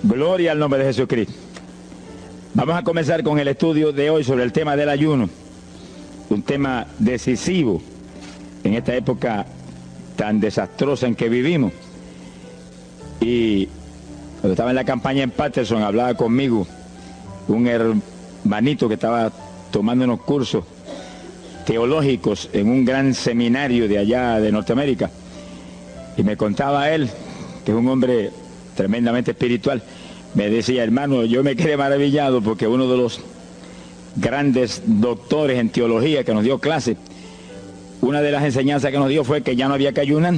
Gloria al nombre de Jesucristo. Vamos a comenzar con el estudio de hoy sobre el tema del ayuno, un tema decisivo en esta época tan desastrosa en que vivimos. Y cuando estaba en la campaña en Patterson, hablaba conmigo un hermanito que estaba tomando unos cursos teológicos en un gran seminario de allá de Norteamérica, y me contaba él, que es un hombre tremendamente espiritual, me decía: hermano, yo me quedé maravillado porque uno de los grandes doctores en teología que nos dio clase, una de las enseñanzas que nos dio fue que ya no había que ayunar,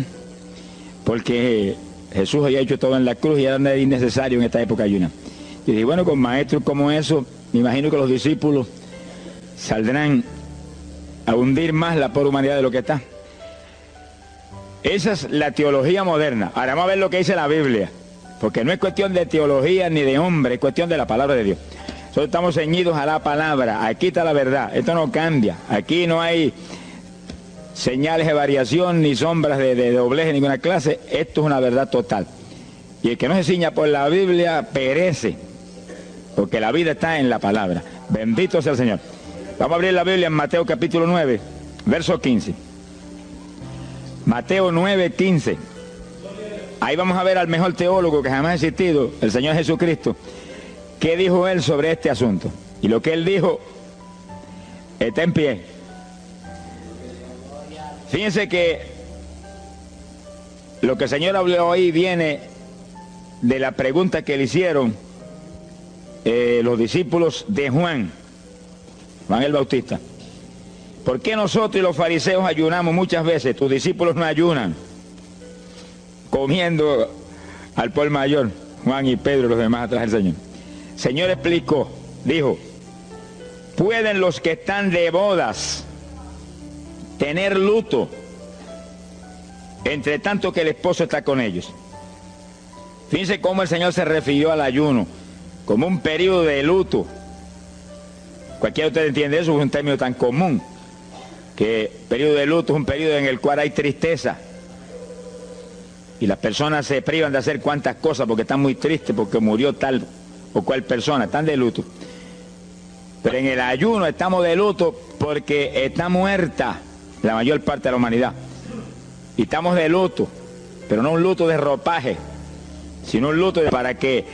porque Jesús había hecho todo en la cruz y era innecesario en esta época ayunar. Yo dije, bueno, con maestros como eso, me imagino que los discípulos saldrán a hundir más la pobre humanidad de lo que está. Esa es la teología moderna. Ahora vamos a ver lo que dice la Biblia, porque no es cuestión de teología ni de hombre, es cuestión de la palabra de Dios. Nosotros estamos ceñidos a la palabra, aquí está la verdad, esto no cambia, aquí no hay señales de variación ni sombras de doblez de ninguna clase, esto es una verdad total. Y el que no se ciña por la Biblia perece, porque la vida está en la palabra. Bendito sea el Señor. Vamos a abrir la Biblia en Mateo capítulo 9, verso 15. Mateo 9, 15. Ahí vamos a ver al mejor teólogo que jamás ha existido, el Señor Jesucristo. ¿Qué dijo él sobre este asunto? Y lo que él dijo está en pie. Fíjense que lo que el Señor habló ahí viene de la pregunta que le hicieron los discípulos de Juan el Bautista. ¿Por qué nosotros y los fariseos ayunamos muchas veces? Tus discípulos no ayunan, comiendo al por mayor, Juan y Pedro y los demás atrás del Señor. El Señor explicó, dijo: ¿pueden los que están de bodas tener luto entre tanto que el esposo está con ellos? Fíjense cómo el Señor se refirió al ayuno como un periodo de luto. Cualquiera de ustedes entiende eso, es un término tan común, que periodo de luto es un periodo en el cual hay tristeza y las personas se privan de hacer cuantas cosas porque están muy tristes porque murió tal o cual persona, están de luto. Pero en el ayuno estamos de luto porque está muerta la mayor parte de la humanidad, y estamos de luto, pero no un luto de ropaje, sino un luto para que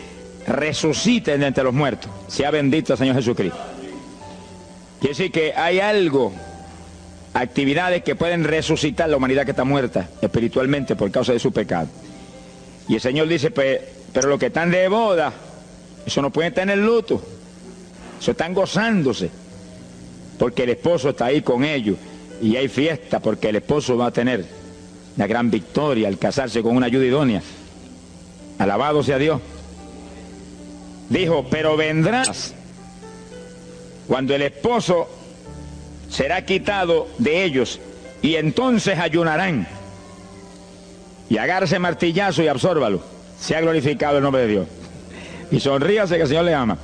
resuciten de entre los muertos. Sea bendito el Señor Jesucristo. Quiere decir que hay algo, actividades que pueden resucitar la humanidad que está muerta espiritualmente por causa de su pecado. Y el Señor dice, pero los que están de boda, eso no pueden tener luto, eso están gozándose, porque el esposo está ahí con ellos, y hay fiesta porque el esposo va a tener la gran victoria al casarse con una ayuda idónea. Alabado sea Dios. Dijo, pero vendrás cuando el esposo será quitado de ellos, y entonces ayunarán. Y agárrese martillazo y absórbalo. Sea glorificado el nombre de Dios. Y sonríase que el Señor le ama.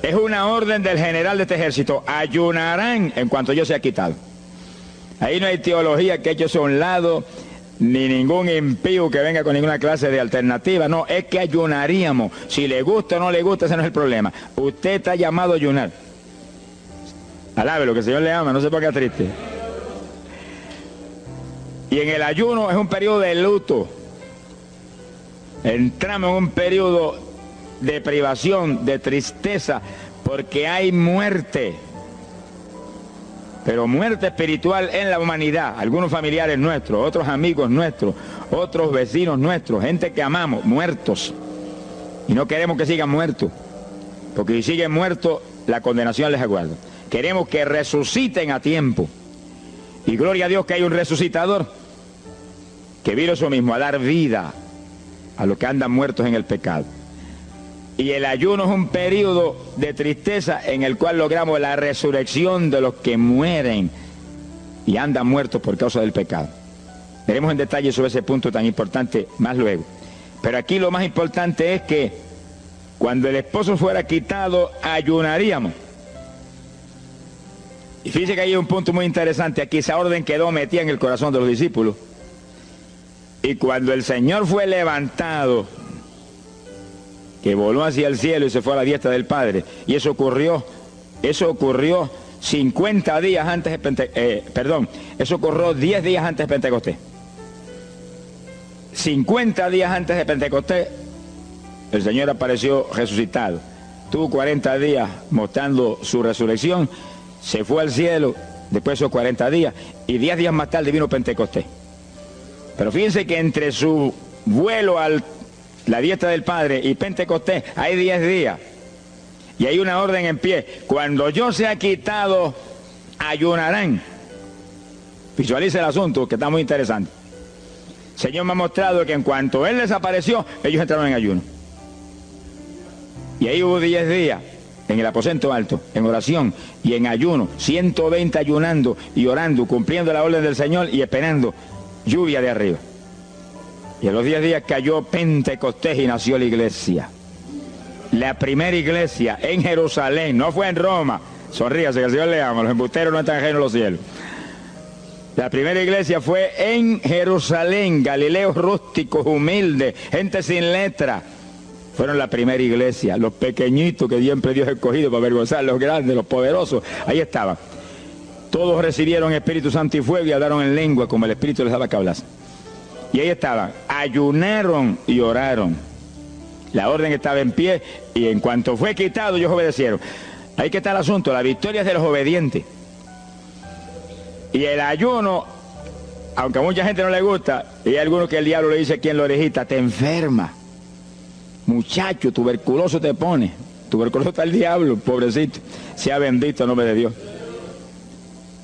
Es una orden del general de este ejército. Ayunarán en cuanto yo sea quitado. Ahí no hay teología que eche eso a un lado, ni ningún impío que venga con ninguna clase de alternativa. No, es que ayunaríamos. Si le gusta o no le gusta, ese no es el problema. Usted está llamado a ayunar. Alabe lo que el Señor le ama, no se ponga triste. Y en el ayuno es un periodo de luto. Entramos en un periodo de privación, de tristeza, porque hay muerte. Pero muerte espiritual en la humanidad. Algunos familiares nuestros, otros amigos nuestros, otros vecinos nuestros, gente que amamos, muertos. Y no queremos que sigan muertos, porque si siguen muertos, la condenación les aguarda. Queremos que resuciten a tiempo. Y gloria a Dios que hay un resucitador que vino eso mismo, a dar vida a los que andan muertos en el pecado. Y el ayuno es un periodo de tristeza en el cual logramos la resurrección de los que mueren y andan muertos por causa del pecado. Veremos en detalle sobre ese punto tan importante más luego. Pero aquí lo más importante es que cuando el esposo fuera quitado, ayunaríamos. Y fíjense que hay un punto muy interesante aquí. Esa orden quedó metida en el corazón de los discípulos. Y cuando el Señor fue levantado que voló hacia el cielo y se fue a la diestra del Padre. Y eso ocurrió 50 días antes de Pentecostés. Eso ocurrió 10 días antes de Pentecostés. 50 días antes de Pentecostés, el Señor apareció resucitado. Tuvo 40 días mostrando su resurrección, se fue al cielo después de esos 40 días, y 10 días más tarde vino Pentecostés. Pero fíjense que entre su vuelo a la diestra del Padre y Pentecostés hay 10 días. Y hay una orden en pie. Cuando yo sea quitado, ayunarán. Visualice el asunto, que está muy interesante. El Señor me ha mostrado que en cuanto Él desapareció, ellos entraron en ayuno. Y ahí hubo 10 días en el aposento alto, en oración y en ayuno, 120 ayunando y orando, cumpliendo la orden del Señor y esperando lluvia de arriba. Y en los 10 días cayó Pentecostés y nació la iglesia. La primera iglesia en Jerusalén, no fue en Roma. Sonríase, que el Señor le ama, los embusteros no están ajenos a los cielos. La primera iglesia fue en Jerusalén, galileos rústicos, humildes, gente sin letra. Fueron la primera iglesia, los pequeñitos que siempre Dios ha escogido para avergonzar a los grandes, los poderosos, ahí estaban. Todos recibieron Espíritu Santo y fuego y hablaron en lengua como el Espíritu les daba que hablasen. Y ahí estaban, ayunaron y oraron. La orden estaba en pie y en cuanto fue quitado ellos obedecieron. Ahí que está el asunto, la victoria es de los obedientes. Y el ayuno, aunque a mucha gente no le gusta, y hay algunos que el diablo le dice aquí en la orejita, te enferma. Muchacho, tuberculoso te pone. Tuberculoso está el diablo, pobrecito. Sea bendito el nombre de Dios.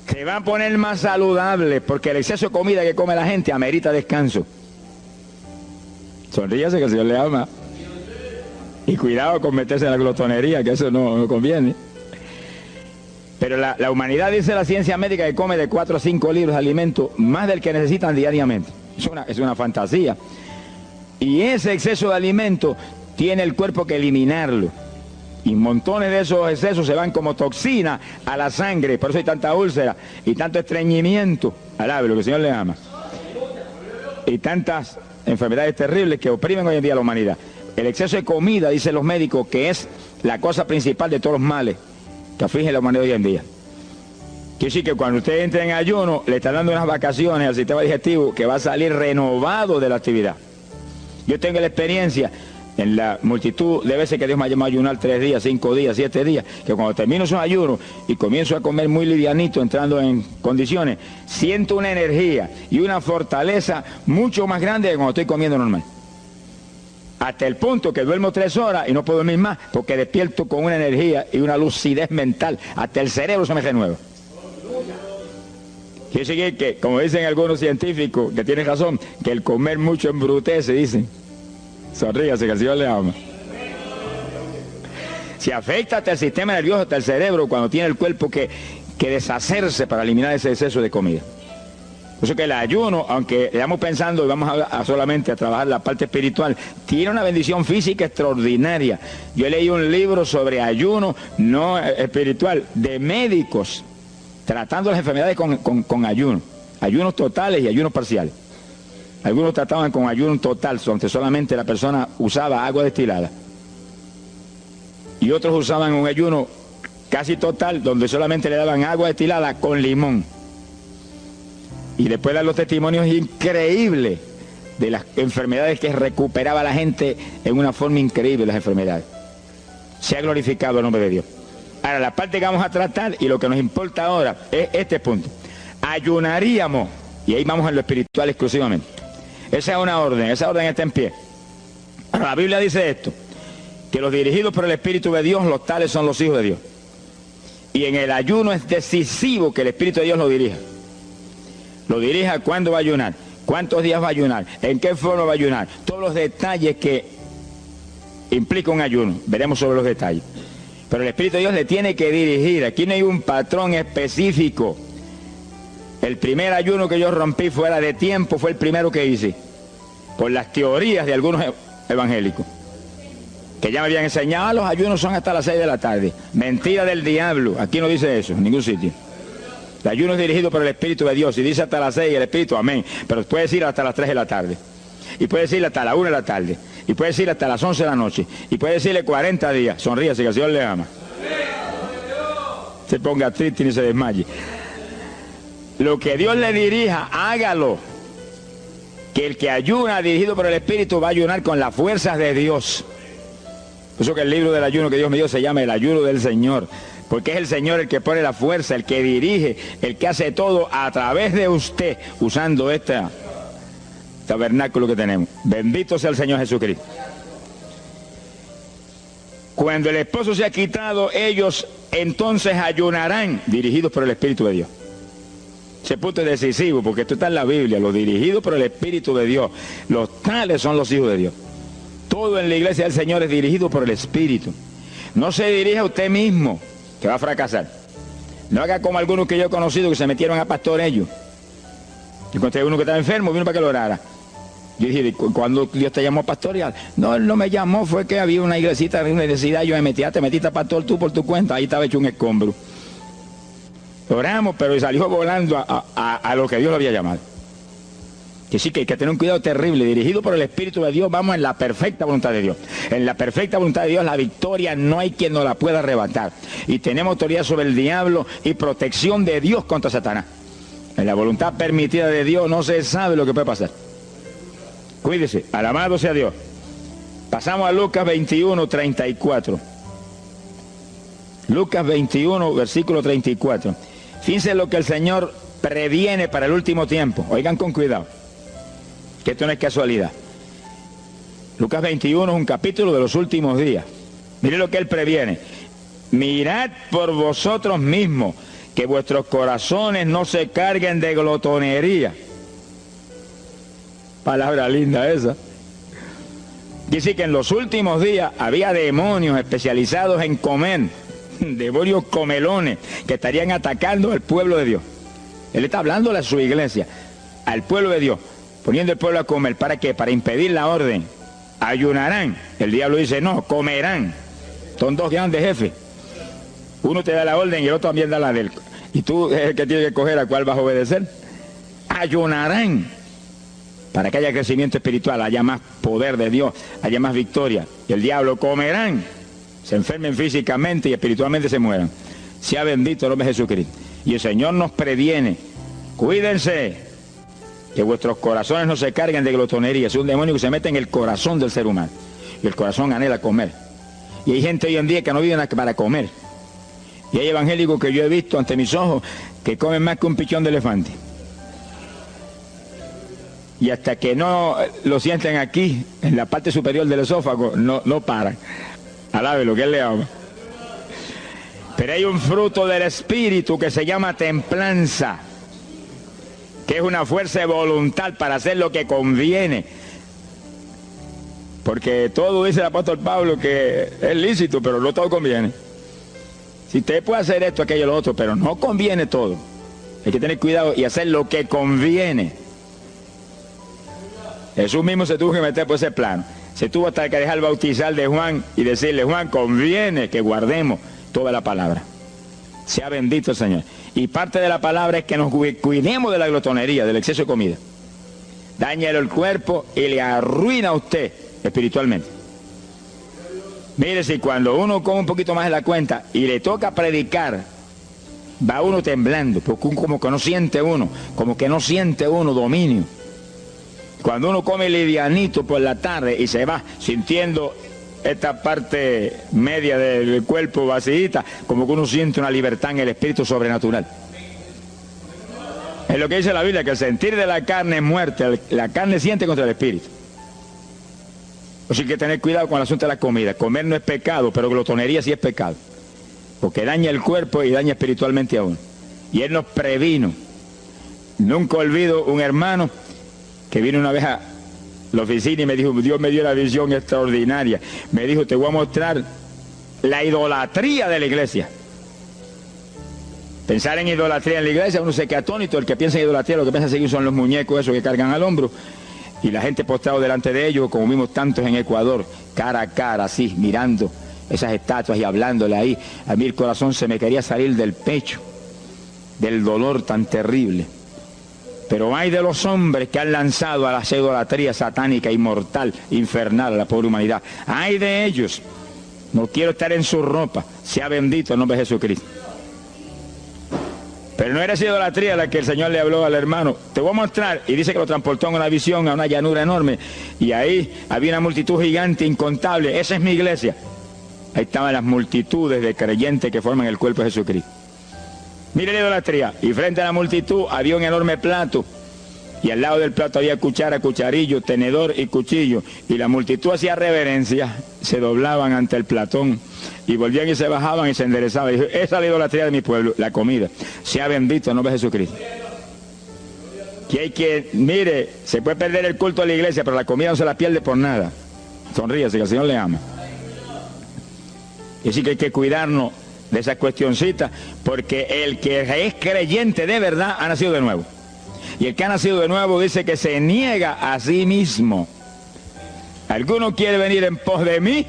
Se va a poner más saludable porque el exceso de comida que come la gente amerita descanso. Sonríase que el Señor le ama. Y cuidado con meterse en la glotonería, que eso no conviene. Pero la humanidad, dice la ciencia médica, que come de 4 a 5 libros de alimento, más del que necesitan diariamente. Es una fantasía. Y ese exceso de alimento tiene el cuerpo que eliminarlo. Y montones de esos excesos se van como toxina a la sangre. Por eso hay tanta úlcera y tanto estreñimiento. Alabe lo que el Señor le ama. Y tantas enfermedades terribles que oprimen hoy en día a la humanidad. El exceso de comida, dicen los médicos, que es la cosa principal de todos los males que aflige a la humanidad hoy en día. Quiere decir que cuando usted entra en ayuno, le está dando unas vacaciones al sistema digestivo que va a salir renovado de la actividad. Yo tengo la experiencia en la multitud de veces que Dios me ha llamado a ayunar 3 días, 5 días, 7 días, que cuando termino esos ayunos y comienzo a comer muy livianito, entrando en condiciones, siento una energía y una fortaleza mucho más grande que cuando estoy comiendo normal. Hasta el punto que duermo 3 horas y no puedo dormir más, porque despierto con una energía y una lucidez mental. Hasta el cerebro se me renueva. Quiere decir que, como dicen algunos científicos, que tienen razón, que el comer mucho embrutece, dicen. Sonríase, que el Señor le ama. Si afecta hasta el sistema nervioso, hasta el cerebro, cuando tiene el cuerpo que deshacerse para eliminar ese exceso de comida. Por eso que el ayuno, aunque estamos pensando y vamos solamente a trabajar la parte espiritual, tiene una bendición física extraordinaria. Yo leí un libro sobre ayuno no espiritual, de médicos, tratando las enfermedades con ayuno. Ayunos totales y ayunos parciales. Algunos trataban con ayuno total, donde solamente la persona usaba agua destilada. Y otros usaban un ayuno casi total, donde solamente le daban agua destilada con limón. Y después dan los testimonios increíbles de las enfermedades que recuperaba la gente en una forma increíble, las enfermedades. Se ha glorificado el nombre de Dios. Ahora, la parte que vamos a tratar y lo que nos importa ahora es este punto. Ayunaríamos, y ahí vamos a lo espiritual exclusivamente. Esa esa orden está en pie. Ahora, la Biblia dice esto, que los dirigidos por el Espíritu de Dios, los tales son los hijos de Dios. Y en el ayuno es decisivo que el Espíritu de Dios lo dirija. Lo dirija cuándo va a ayunar, cuántos días va a ayunar, en qué forma va a ayunar, todos los detalles que implica un ayuno. Veremos sobre los detalles. Pero el Espíritu de Dios le tiene que dirigir. Aquí no hay un patrón específico. El primer ayuno que yo rompí fuera de tiempo fue el primero que hice, por las teorías de algunos evangélicos, que ya me habían enseñado, los ayunos son hasta las 6 de la tarde. Mentira del diablo, aquí no dice eso, en ningún sitio. El ayuno es dirigido por el Espíritu de Dios, y dice hasta las 6 el Espíritu, amén, pero puede decir hasta las 3 de la tarde, y puede decir hasta la 1 de la tarde, y puede decirle hasta las 11 de la noche, y puede decirle 40 días, sonríase que el Señor le ama. Se ponga triste ni se desmaye. Lo que Dios le dirija, hágalo. Que el que ayuna dirigido por el Espíritu va a ayunar con las fuerzas de Dios. Por eso que el libro del ayuno que Dios me dio se llama el ayuno del Señor. Porque es el Señor el que pone la fuerza, el que dirige, el que hace todo a través de usted, usando este tabernáculo que tenemos. Bendito sea el Señor Jesucristo. Cuando el esposo se ha quitado, ellos entonces ayunarán, dirigidos por el Espíritu de Dios. Ese punto es decisivo, porque esto está en la Biblia, los dirigidos por el Espíritu de Dios. Los tales son los hijos de Dios. Todo en la iglesia del Señor es dirigido por el Espíritu. No se dirija a usted mismo, que va a fracasar. No haga como algunos que yo he conocido que se metieron a pastor ellos. Yo encontré uno que estaba enfermo, vino para que lo orara. Yo dije, ¿cuándo Dios te llamó a pastorear? No, él no me llamó, fue que había una iglesita, una necesidad, yo me metí, te metiste a pastor tú por tu cuenta, ahí estaba hecho un escombro. Oramos, pero salió volando a lo que Dios lo había llamado. Que sí, que hay que tener un cuidado terrible, dirigido por el Espíritu de Dios, vamos en la perfecta voluntad de Dios. En la perfecta voluntad de Dios, la victoria no hay quien nos la pueda arrebatar. Y tenemos autoridad sobre el diablo y protección de Dios contra Satanás. En la voluntad permitida de Dios no se sabe lo que puede pasar. Cuídese, alabado sea Dios. Pasamos a Lucas 21, 34. Lucas 21, versículo 34. Fíjense lo que el Señor previene para el último tiempo. Oigan con cuidado, que esto no es casualidad. Lucas 21 es un capítulo de los últimos días. Miren lo que Él previene. Mirad por vosotros mismos, que vuestros corazones no se carguen de glotonería. Palabra linda esa. Dice que en los últimos días había demonios especializados en comer, demonios comelones que estarían atacando al pueblo de Dios. Él está hablando a su iglesia, al pueblo de Dios, poniendo al pueblo a comer. ¿Para qué? Para impedir la orden. Ayunarán. El diablo dice, no, comerán. Son dos grandes jefes. Uno te da la orden y el otro también da la de él. Y tú es el que tiene que escoger a cuál vas a obedecer. Ayunarán. Para que haya crecimiento espiritual, haya más poder de Dios, haya más victoria. Y el diablo comerán. Se enfermen físicamente y espiritualmente se mueran. Sea bendito el nombre de Jesucristo. Y el Señor nos previene. Cuídense, que vuestros corazones no se carguen de glotonería. Es un demonio que se mete en el corazón del ser humano. Y el corazón anhela comer. Y hay gente hoy en día que no vive para comer. Y hay evangélicos que yo he visto ante mis ojos que comen más que un pichón de elefante. Y hasta que no lo sienten aquí, en la parte superior del esófago, no paran. Alabe lo que Él le ama. Pero hay un fruto del Espíritu que se llama templanza, que es una fuerza de voluntad para hacer lo que conviene. Porque todo dice el apóstol Pablo que es lícito, pero no todo conviene. Si usted puede hacer esto, aquello, lo otro, pero no conviene todo. Hay que tener cuidado y hacer lo que conviene. Jesús mismo se tuvo que meter por ese plano. Se tuvo hasta que dejar bautizar de Juan y decirle, Juan, conviene que guardemos toda la palabra. Sea bendito el Señor. Y parte de la palabra es que nos cuidemos de la glotonería, del exceso de comida. Daña el cuerpo y le arruina a usted espiritualmente. Mire, si cuando uno come un poquito más de la cuenta y le toca predicar, va uno temblando, porque como que no siente uno dominio. Cuando uno come livianito por la tarde y se va sintiendo esta parte media del cuerpo vacíita, como que uno siente una libertad en el espíritu sobrenatural. Es lo que dice la Biblia, que el sentir de la carne es muerte, la carne siente contra el espíritu. Así que hay que tener cuidado con el asunto de la comida. Comer no es pecado, pero glotonería sí es pecado. Porque daña el cuerpo y daña espiritualmente a uno. Y Él nos previno. Nunca olvido un hermano que vino una vez a la oficina y me dijo, Dios me dio una visión extraordinaria. Me dijo, te voy a mostrar la idolatría de la iglesia. Pensar en idolatría en la iglesia, uno se queda atónito. El que piensa en idolatría, lo que piensa seguir son los muñecos esos que cargan al hombro. Y la gente postrado delante de ellos, como vimos tantos en Ecuador, cara a cara, así, mirando esas estatuas y hablándole ahí. A mí el corazón se me quería salir del pecho, del dolor tan terrible. Pero hay de los hombres que han lanzado a la idolatría satánica, inmortal, infernal a la pobre humanidad. Hay de ellos. No quiero estar en su ropa. Sea bendito el nombre de Jesucristo. Pero no era esa idolatría la que el Señor le habló al hermano. Te voy a mostrar. Y dice que lo transportó en una visión a una llanura enorme. Y ahí había una multitud gigante, incontable. Esa es mi iglesia. Ahí estaban las multitudes de creyentes que forman el cuerpo de Jesucristo. Mire la idolatría. Y frente a la multitud había un enorme plato. Y al lado del plato había cuchara, cucharillo, tenedor y cuchillo. Y la multitud hacía reverencia. Se doblaban ante el platón. Y volvían y se bajaban y se enderezaban. Y dijo, esa es la idolatría de mi pueblo, la comida. Sea bendito el nombre de Jesucristo. Que hay que, mire, se puede perder el culto de la iglesia, pero la comida no se la pierde por nada. Sonríase, que el Señor le ama. Y así que hay que cuidarnos de esas cuestioncitas, porque el que es creyente de verdad ha nacido de nuevo. Y el que ha nacido de nuevo dice que se niega a sí mismo. ¿Alguno quiere venir en pos de mí?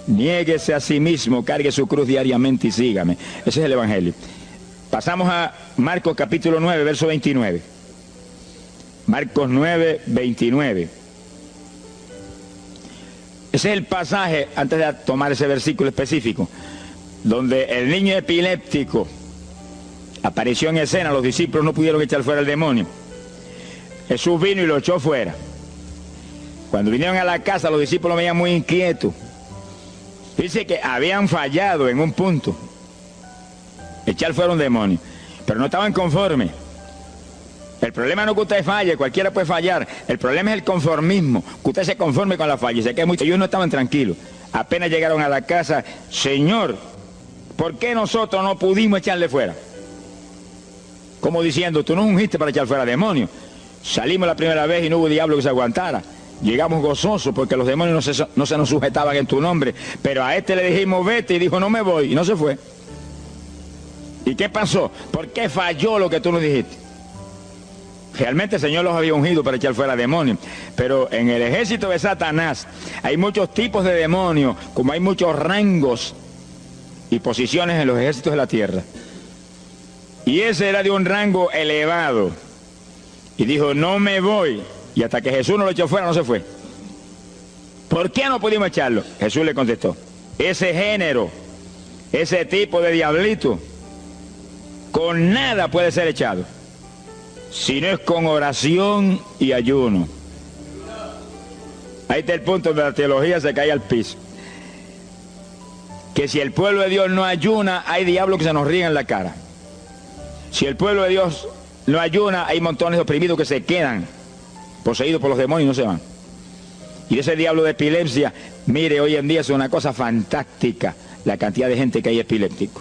Niéguese a sí mismo, cargue su cruz diariamente y sígame. Ese es el Evangelio. Pasamos a Marcos capítulo 9, verso 29. Marcos 9, 29. Ese es el pasaje, antes de tomar ese versículo específico, donde el niño epiléptico apareció en escena. Los discípulos no pudieron echar fuera el demonio. Jesús vino y lo echó fuera. Cuando vinieron a la casa, los discípulos veían muy inquietos. Dice que habían fallado en un punto, echar fuera un demonio, pero no estaban conformes. El problema no es que usted falle, cualquiera puede fallar. El problema es el conformismo, que usted se conforme con la falla. Y sé que ellos no estaban tranquilos. Apenas llegaron a la casa, Señor, ¿por qué nosotros no pudimos echarle fuera? Como diciendo, tú no ungiste para echar fuera demonios. Salimos la primera vez y no hubo diablo que se aguantara. Llegamos gozosos porque los demonios no se nos sujetaban en tu nombre. Pero a este le dijimos, vete, y dijo, no me voy, y no se fue. ¿Y qué pasó? ¿Por qué falló lo que tú nos dijiste? Realmente el Señor los había ungido para echar fuera demonios. Pero en el ejército de Satanás hay muchos tipos de demonios, como hay muchos rangos y posiciones en los ejércitos de la tierra. Y ese era de un rango elevado. Y dijo, no me voy. Y hasta que Jesús no lo echó fuera, no se fue. ¿Por qué no pudimos echarlo? Jesús le contestó, ese género, ese tipo de diablito, con nada puede ser echado, si no es con oración y ayuno. Ahí está el punto donde la teología se cae al piso. Que si el pueblo de Dios no ayuna, hay diablos que se nos ríen en la cara. Si el pueblo de Dios no ayuna, hay montones de oprimidos que se quedan poseídos por los demonios y no se van. Y ese diablo de epilepsia, mire, hoy en día es una cosa fantástica la cantidad de gente que hay epiléptico.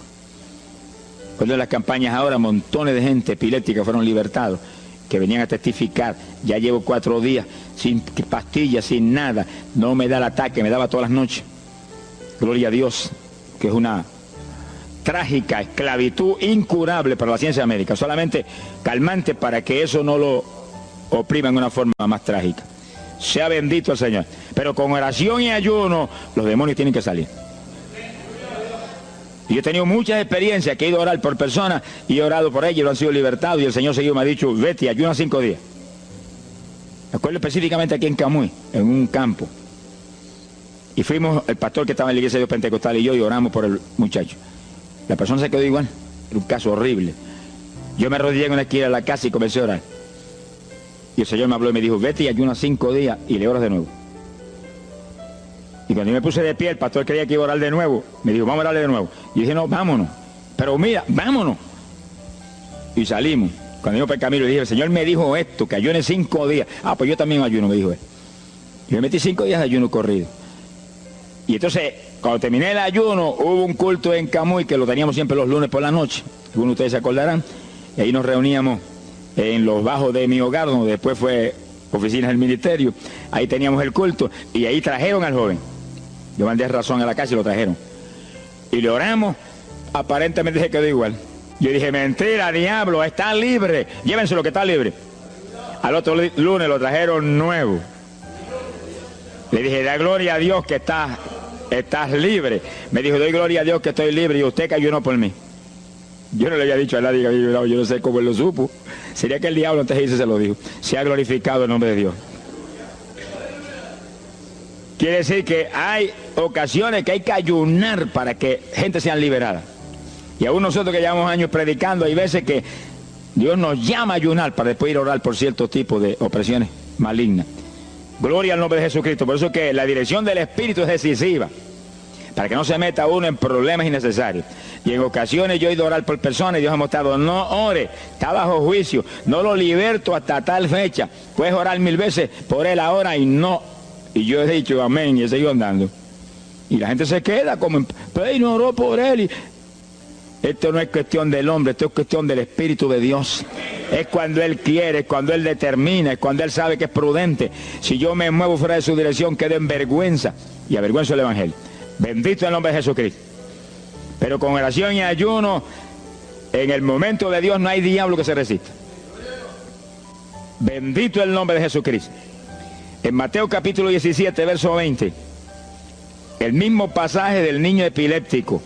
Cuando en las campañas ahora, montones de gente epiléptica fueron libertados, que venían a testificar. Ya llevo 4 días sin pastillas, sin nada, no me da el ataque, me daba todas las noches. Gloria a Dios, que es una trágica esclavitud incurable para la ciencia médica, solamente calmante para que eso no lo oprima en una forma más trágica. Sea bendito el Señor. Pero con oración y ayuno, los demonios tienen que salir. Y yo he tenido muchas experiencias que he ido a orar por personas y he orado por ellos y lo han sido libertados, y el Señor seguido me ha dicho, vete, ayuna 5 días. Me acuerdo específicamente aquí en Camuy, en un campo. Y fuimos, el pastor que estaba en la iglesia de Dios Pentecostal y yo, y oramos por el muchacho. La persona se quedó igual. Era un caso horrible. Yo me arrodillé en una esquina de la casa y comencé a orar. Y el Señor me habló y me dijo, vete y ayuna 5 días y le oras de nuevo. Y cuando yo me puse de pie, el pastor creía que iba a orar de nuevo. Me dijo, vamos a orarle de nuevo. Y dije, no, vámonos. Pero mira, vámonos. Y salimos. Cuando yo por el camino le dije, el Señor me dijo esto, que ayune 5 días. Ah, pues yo también ayuno, me dijo él. Y me metí 5 días de ayuno corrido. Y entonces, cuando terminé el ayuno, hubo un culto en Camuy, que lo teníamos siempre los lunes por la noche. Algunos de ustedes se acordarán. Y ahí nos reuníamos en los bajos de mi hogar, donde después fue oficinas del ministerio. Ahí teníamos el culto y ahí trajeron al joven. Yo mandé razón a la casa y lo trajeron. Y le oramos, aparentemente se quedó igual. Yo dije, mentira, diablo, está libre. Llévense lo que está libre. Al otro lunes lo trajeron nuevo. Le dije, da gloria a Dios que estás libre. Me dijo, doy gloria a Dios que estoy libre y usted que ayunó por mí. Yo no le había dicho a nadie que había ayunado, yo no sé cómo él lo supo. Sería que el diablo antes de irse se lo dijo. Se ha glorificado el nombre de Dios. Quiere decir que hay ocasiones que hay que ayunar para que gente sea liberada. Y aún nosotros que llevamos años predicando, hay veces que Dios nos llama a ayunar para después ir a orar por ciertos tipos de opresiones malignas. Gloria al nombre de Jesucristo. Por eso es que la dirección del Espíritu es decisiva, para que no se meta uno en problemas innecesarios. Y en ocasiones yo he ido a orar por personas y Dios ha mostrado, no ore, está bajo juicio, no lo liberto hasta tal fecha. Puedes orar 1000 veces por él ahora y no. Y yo he dicho amén y he seguido andando. Y la gente se queda como, pero no oró por él. Esto no es cuestión del hombre, esto es cuestión del Espíritu de Dios. Es cuando Él quiere, es cuando Él determina, es cuando Él sabe que es prudente. Si yo me muevo fuera de su dirección, quedo en vergüenza y avergüenzo el Evangelio. Bendito el nombre de Jesucristo. Pero con oración y ayuno, en el momento de Dios no hay diablo que se resista. Bendito el nombre de Jesucristo. En Mateo capítulo 17, verso 20, el mismo pasaje del niño epiléptico,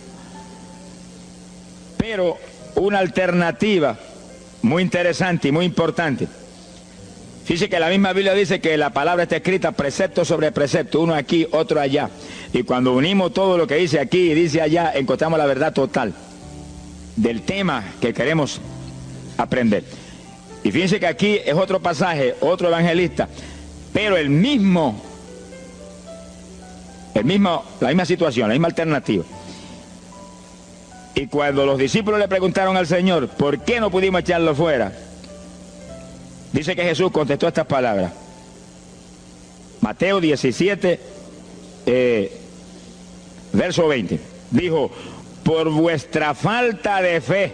pero una alternativa muy interesante y muy importante. Fíjese que la misma Biblia dice que la palabra está escrita precepto sobre precepto, uno aquí, otro allá. Y cuando unimos todo lo que dice aquí y dice allá, encontramos la verdad total del tema que queremos aprender. Y fíjense que aquí es otro pasaje, otro evangelista, pero la misma situación, la misma alternativa. Y cuando los discípulos le preguntaron al Señor, ¿por qué no pudimos echarlo fuera? Dice que Jesús contestó estas palabras. Mateo 17, verso 20. Dijo, por vuestra falta de fe.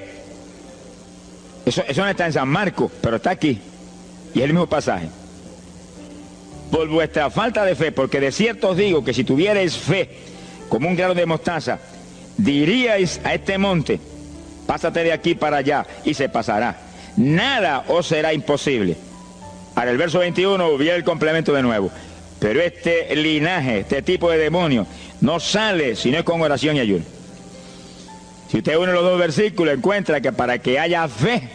Eso no está en San Marcos, pero está aquí. Y es el mismo pasaje. Por vuestra falta de fe, porque de cierto os digo que si tuvierais fe como un grano de mostaza, diríais a este monte, pásate de aquí para allá, y se pasará. Nada os será imposible. Ahora el verso 21 viene el complemento de nuevo. Pero este linaje, este tipo de demonio, no sale si no es con oración y ayuno. Si usted une los dos versículos, encuentra que para que haya fe,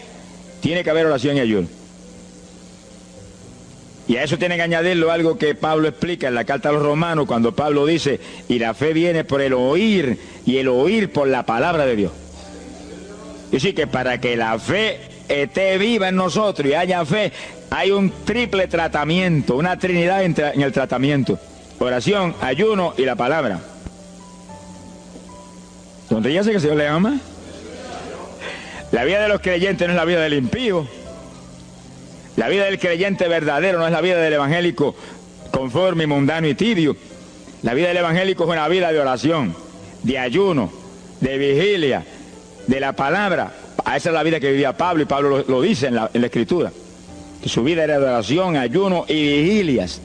tiene que haber oración y ayuno. Y a eso tiene que añadirlo algo que Pablo explica en la carta a los Romanos, cuando Pablo dice, y la fe viene por el oír, y el oír por la palabra de Dios. Y sí que para que la fe esté viva en nosotros y haya fe, hay un triple tratamiento, una trinidad en el tratamiento: oración, ayuno y la palabra. Sonríase que el Señor le ama. La vida de los creyentes no es la vida del impío. La vida del creyente verdadero no es la vida del evangélico conforme, mundano y tibio. La vida del evangélico es una vida de oración, de ayuno, de vigilia, de la palabra. Esa es la vida que vivía Pablo, y Pablo lo dice en la Escritura, que su vida era de oración, ayuno y vigilias.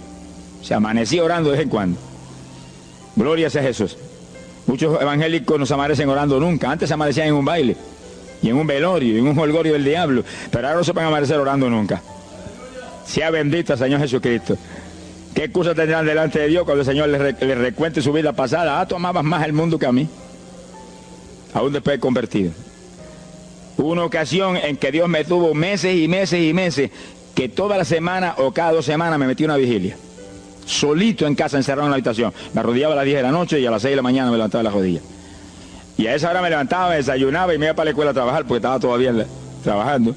Se amanecía orando de vez en cuando. Gloria sea Jesús. Muchos evangélicos no se amanecen orando nunca. Antes se amanecían en un baile, y en un velorio, y en un jolgorio del diablo, pero ahora no se van a amanecer orando nunca. Sea bendito el Señor Jesucristo. ¿Qué excusa tendrán delante de Dios cuando el Señor les recuente su vida pasada? Ah, tú amabas más el mundo que a mí, aún después de convertido. Hubo una ocasión en que Dios me tuvo meses y meses y meses, que toda la semana o cada 2 semanas me metí una vigilia, solito en casa, encerrado en la habitación. Me arrodillaba a las 10 de la noche y a las 6 de la mañana me levantaba de las rodillas. Y a esa hora me levantaba, me desayunaba y me iba para la escuela a trabajar, porque estaba todavía trabajando.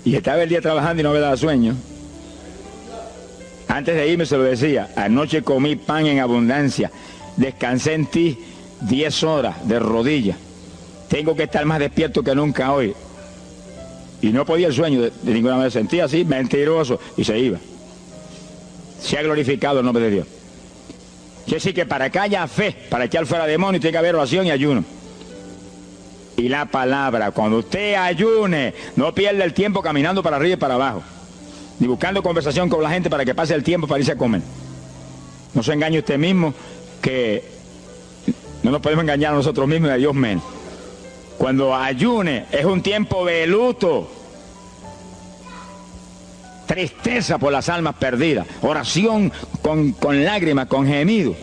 Y estaba el día trabajando y no me daba sueño. Antes de irme se lo decía: anoche comí pan en abundancia, descansé en ti 10 horas de rodillas, tengo que estar más despierto que nunca hoy. Y no podía el sueño de ninguna manera, sentía así, mentiroso, y se iba. Se ha glorificado el nombre de Dios. Quiere decir que para que haya fe, para echar fuera demonios, tiene que haber oración y ayuno. Y la palabra, cuando usted ayune, no pierda el tiempo caminando para arriba y para abajo, ni buscando conversación con la gente para que pase el tiempo para irse a comer. No se engañe usted mismo, que no nos podemos engañar a nosotros mismos y a Dios menos. Cuando ayune es un tiempo de luto, tristeza por las almas perdidas, oración con lágrimas, con gemidos.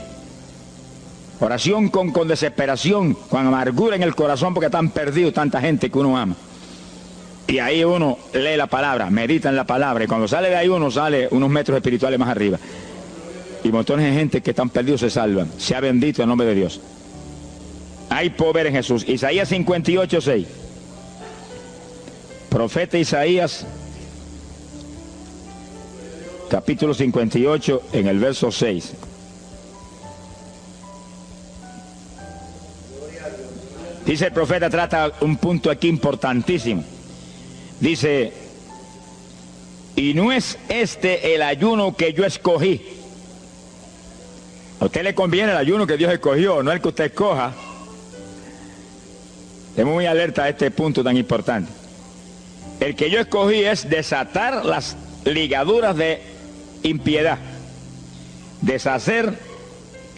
Oración con desesperación, con amargura en el corazón porque están perdidos tanta gente que uno ama. Y ahí uno lee la palabra, medita en la palabra, y cuando sale de ahí uno sale unos metros espirituales más arriba. Y montones de gente que están perdidos se salvan. Sea bendito el nombre de Dios. Hay poder en Jesús. Isaías 58:6. Profeta Isaías, capítulo 58, en el verso 6. Dice el profeta, trata un punto aquí importantísimo. Dice, y no es este el ayuno que yo escogí. A usted le conviene el ayuno que Dios escogió, no el que usted escoja. Estemos muy alerta a este punto tan importante. El que yo escogí es desatar las ligaduras de impiedad, deshacer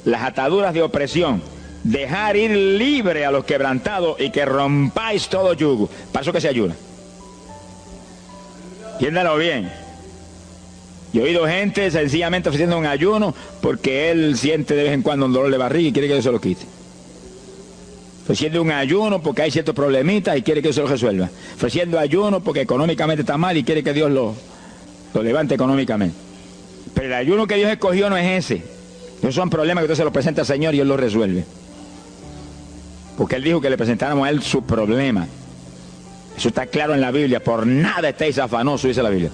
las ataduras de opresión, dejar ir libre a los quebrantados y que rompáis todo yugo. Para eso que se ayuna. Entiéndalo bien. Yo he oído gente sencillamente ofreciendo un ayuno porque él siente de vez en cuando un dolor de barriga y quiere que Dios se lo quite. Ofreciendo un ayuno porque hay ciertos problemitas y quiere que Dios se lo resuelva. Ofreciendo ayuno porque económicamente está mal y quiere que Dios lo levante económicamente. Pero el ayuno que Dios escogió no es ese. Esos son problemas que usted se los presenta al Señor y Él los resuelve. Porque Él dijo que le presentáramos a Él su problema. Eso está claro en la Biblia. Por nada estéis afanosos, dice la Biblia.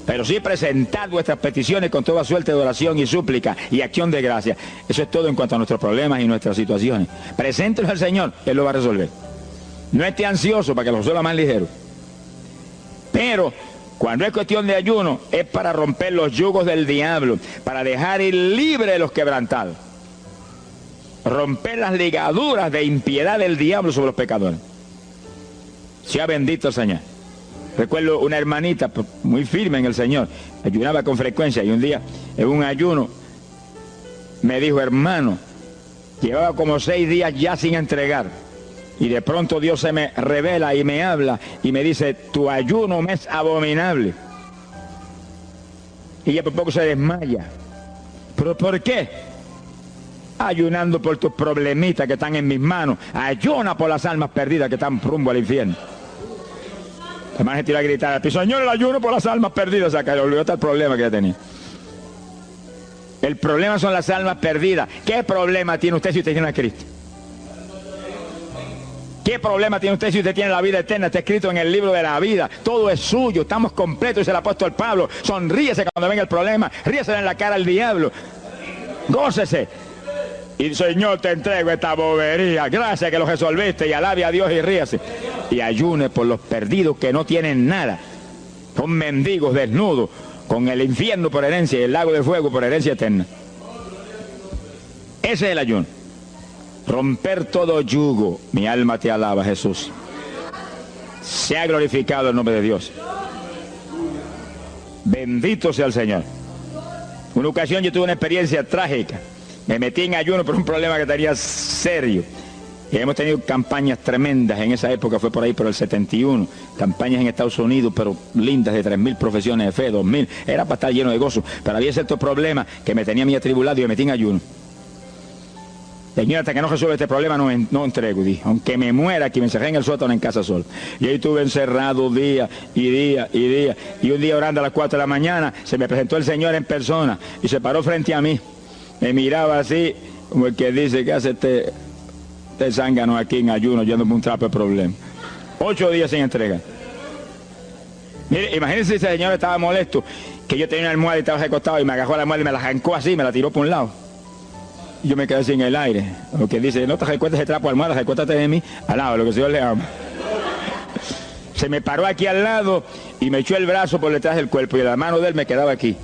Pero sí presentad vuestras peticiones con toda suerte de oración y súplica y acción de gracia. Eso es todo en cuanto a nuestros problemas y nuestras situaciones. Preséntelos al Señor, Él lo va a resolver. No esté ansioso para que lo resuelva más ligero. Pero cuando es cuestión de ayuno, es para romper los yugos del diablo, para dejar ir libre a los quebrantados. Romper las ligaduras de impiedad del diablo sobre los pecadores. Sea bendito el Señor. Recuerdo una hermanita muy firme en el Señor, ayunaba con frecuencia y un día en un ayuno me dijo, hermano, llevaba como 6 días ya sin entregar y de pronto Dios se me revela y me habla y me dice, tu ayuno me es abominable. Y ella por poco se desmaya. ¿Pero por qué? Ayunando por tus problemitas que están en mis manos. Ayuna por las almas perdidas que están rumbo al infierno. La hermana se tiró a gritar, Señor, el ayuno por las almas perdidas. O sea, que le olvidó hasta el problema que ya tenía. El problema son las almas perdidas. ¿Qué problema tiene usted si usted tiene a Cristo? ¿Qué problema tiene usted si usted tiene la vida eterna? Está escrito en el libro de la vida. Todo es suyo, estamos completos, dice el apóstol Pablo. Sonríese cuando venga el problema, ríese en la cara al diablo. Gócese. Y Señor, te entrego esta bobería. Gracias que lo resolviste y alabe a Dios y ríase. Y ayune por los perdidos que no tienen nada. Son mendigos desnudos, con el infierno por herencia y el lago de fuego por herencia eterna. Ese es el ayuno. Romper todo yugo. Mi alma te alaba, Jesús. Sea glorificado el nombre de Dios. Bendito sea el Señor. Una ocasión yo tuve una experiencia trágica. Me metí en ayuno por un problema que tenía serio. Y hemos tenido campañas tremendas. En esa época fue por ahí por el 71. Campañas en Estados Unidos, pero lindas, de 3.000 profesiones de fe, 2.000. Era para estar lleno de gozo. Pero había ciertos problemas que me tenía a mí atribulado y me metí en ayuno. Señor, hasta que no resuelva este problema no entrego. Dije, aunque me muera aquí, me encerré en el sótano en casa solo. Y ahí estuve encerrado día y día y día. Y un día orando a las 4 de la mañana, se me presentó el Señor en persona y se paró frente a mí. Me miraba así, como el que dice, ¿qué hace este zángano aquí en ayuno, yéndome un trapo de problema? 8 días sin entrega. Mire, imagínense si el Señor estaba molesto, que yo tenía una almohada y estaba recostado y me agarró la almohada y me la arrancó así, me la tiró por un lado. Y yo me quedé sin el aire. Lo que dice, no te recuerdes ese trapo de almohada, recuéstate de mí, al lado, lo que el Señor le ama. Se me paró aquí al lado y me echó el brazo por detrás del cuerpo y la mano de él me quedaba aquí.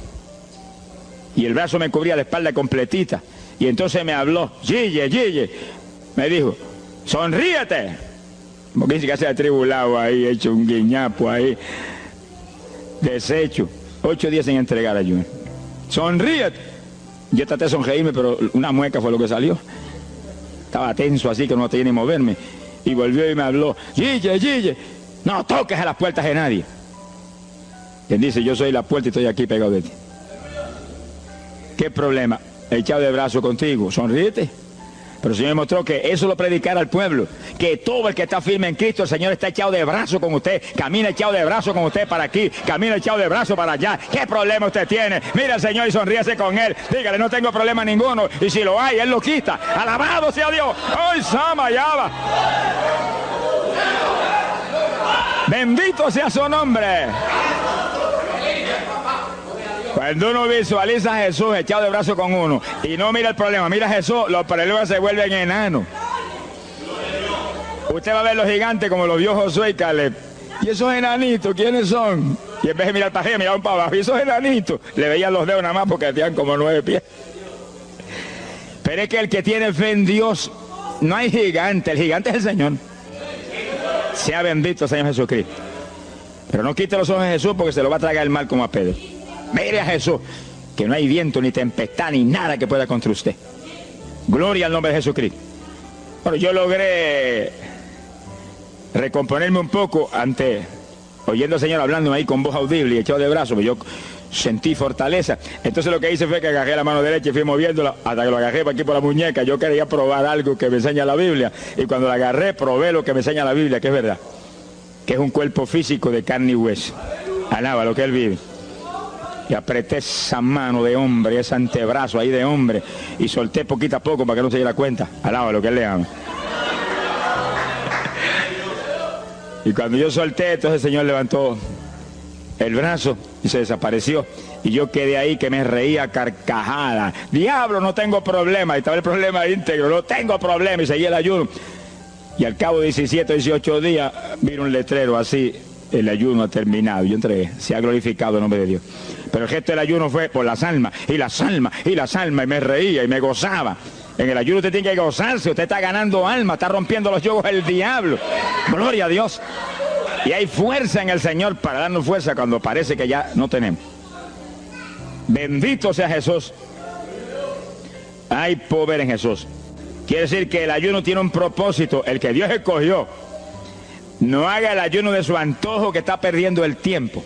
Y el brazo me cubría la espalda completita. Y entonces me habló, Gille, me dijo, sonríete. Porque dice que se ha atribulado ahí, hecho un guiñapo ahí, deshecho. 8 días sin entregar ayuno. Sonríete. Yo traté de sonreírme, pero una mueca fue lo que salió. Estaba tenso así que no tenía ni moverme. Y volvió y me habló, Gille, no toques a las puertas de nadie. Él dice, yo soy la puerta y estoy aquí pegado de ti. ¿Qué problema? Echado de brazo contigo, sonríete. Pero el Señor me mostró que eso lo predicara al pueblo, que todo el que está firme en Cristo, el Señor está echado de brazo con usted, camina echado de brazo con usted para aquí, camina echado de brazo para allá. ¿Qué problema usted tiene? Mira al Señor y sonríese con Él, dígale, no tengo problema ninguno, y si lo hay, Él lo quita. Alabado sea Dios. ¡Ay, Sama, Yaba! Bendito sea su nombre. Cuando uno visualiza a Jesús echado de brazo con uno y no mira el problema, mira a Jesús, los problemas se vuelven enanos. Usted va a ver los gigantes como los vio Josué y Caleb. ¿Y esos enanitos quiénes son? Y en vez de mirar para arriba, miraban para abajo. ¿Y esos enanitos? Le veían los dedos nada más porque tenían como 9 pies. Pero es que el que tiene fe en Dios, no hay gigante, el gigante es el Señor. Sea bendito el Señor Jesucristo. Pero no quite los ojos de Jesús porque se lo va a tragar el mal como a Pedro. Mire a Jesús, que no hay viento, ni tempestad, ni nada que pueda contra usted. Gloria al nombre de Jesucristo. Bueno, yo logré recomponerme un poco oyendo al Señor hablando ahí con voz audible y echado de brazos, yo sentí fortaleza. Entonces lo que hice fue que agarré la mano derecha y fui moviéndola hasta que lo agarré por aquí por la muñeca. Yo quería probar algo que me enseña la Biblia, y cuando la agarré probé lo que me enseña la Biblia, que es verdad, que es un cuerpo físico de carne y hueso. Alaba lo que Él vive. Y apreté esa mano de hombre, ese antebrazo ahí de hombre, y solté poquito a poco para que no se diera cuenta. Alaba lo que Él le ama. Y cuando yo solté, entonces el Señor levantó el brazo y se desapareció. Y yo quedé ahí que me reía carcajada. Diablo, no tengo problema. Y estaba el problema íntegro, no tengo problema. Y seguí el ayuno. Y al cabo de 17 o 18 días, vino un letrero así: el ayuno ha terminado. Yo entregué, se ha glorificado el nombre de Dios. Pero el gesto del ayuno fue por las almas, y las almas, y las almas, y me reía y me gozaba. En el ayuno usted tiene que gozarse, usted está ganando alma, está rompiendo los yugos del diablo. Gloria a Dios. Y hay fuerza en el Señor para darnos fuerza cuando parece que ya no tenemos. Bendito sea Jesús. Hay poder en Jesús. Quiere decir que el ayuno tiene un propósito, el que Dios escogió. No haga el ayuno de su antojo, que está perdiendo el tiempo.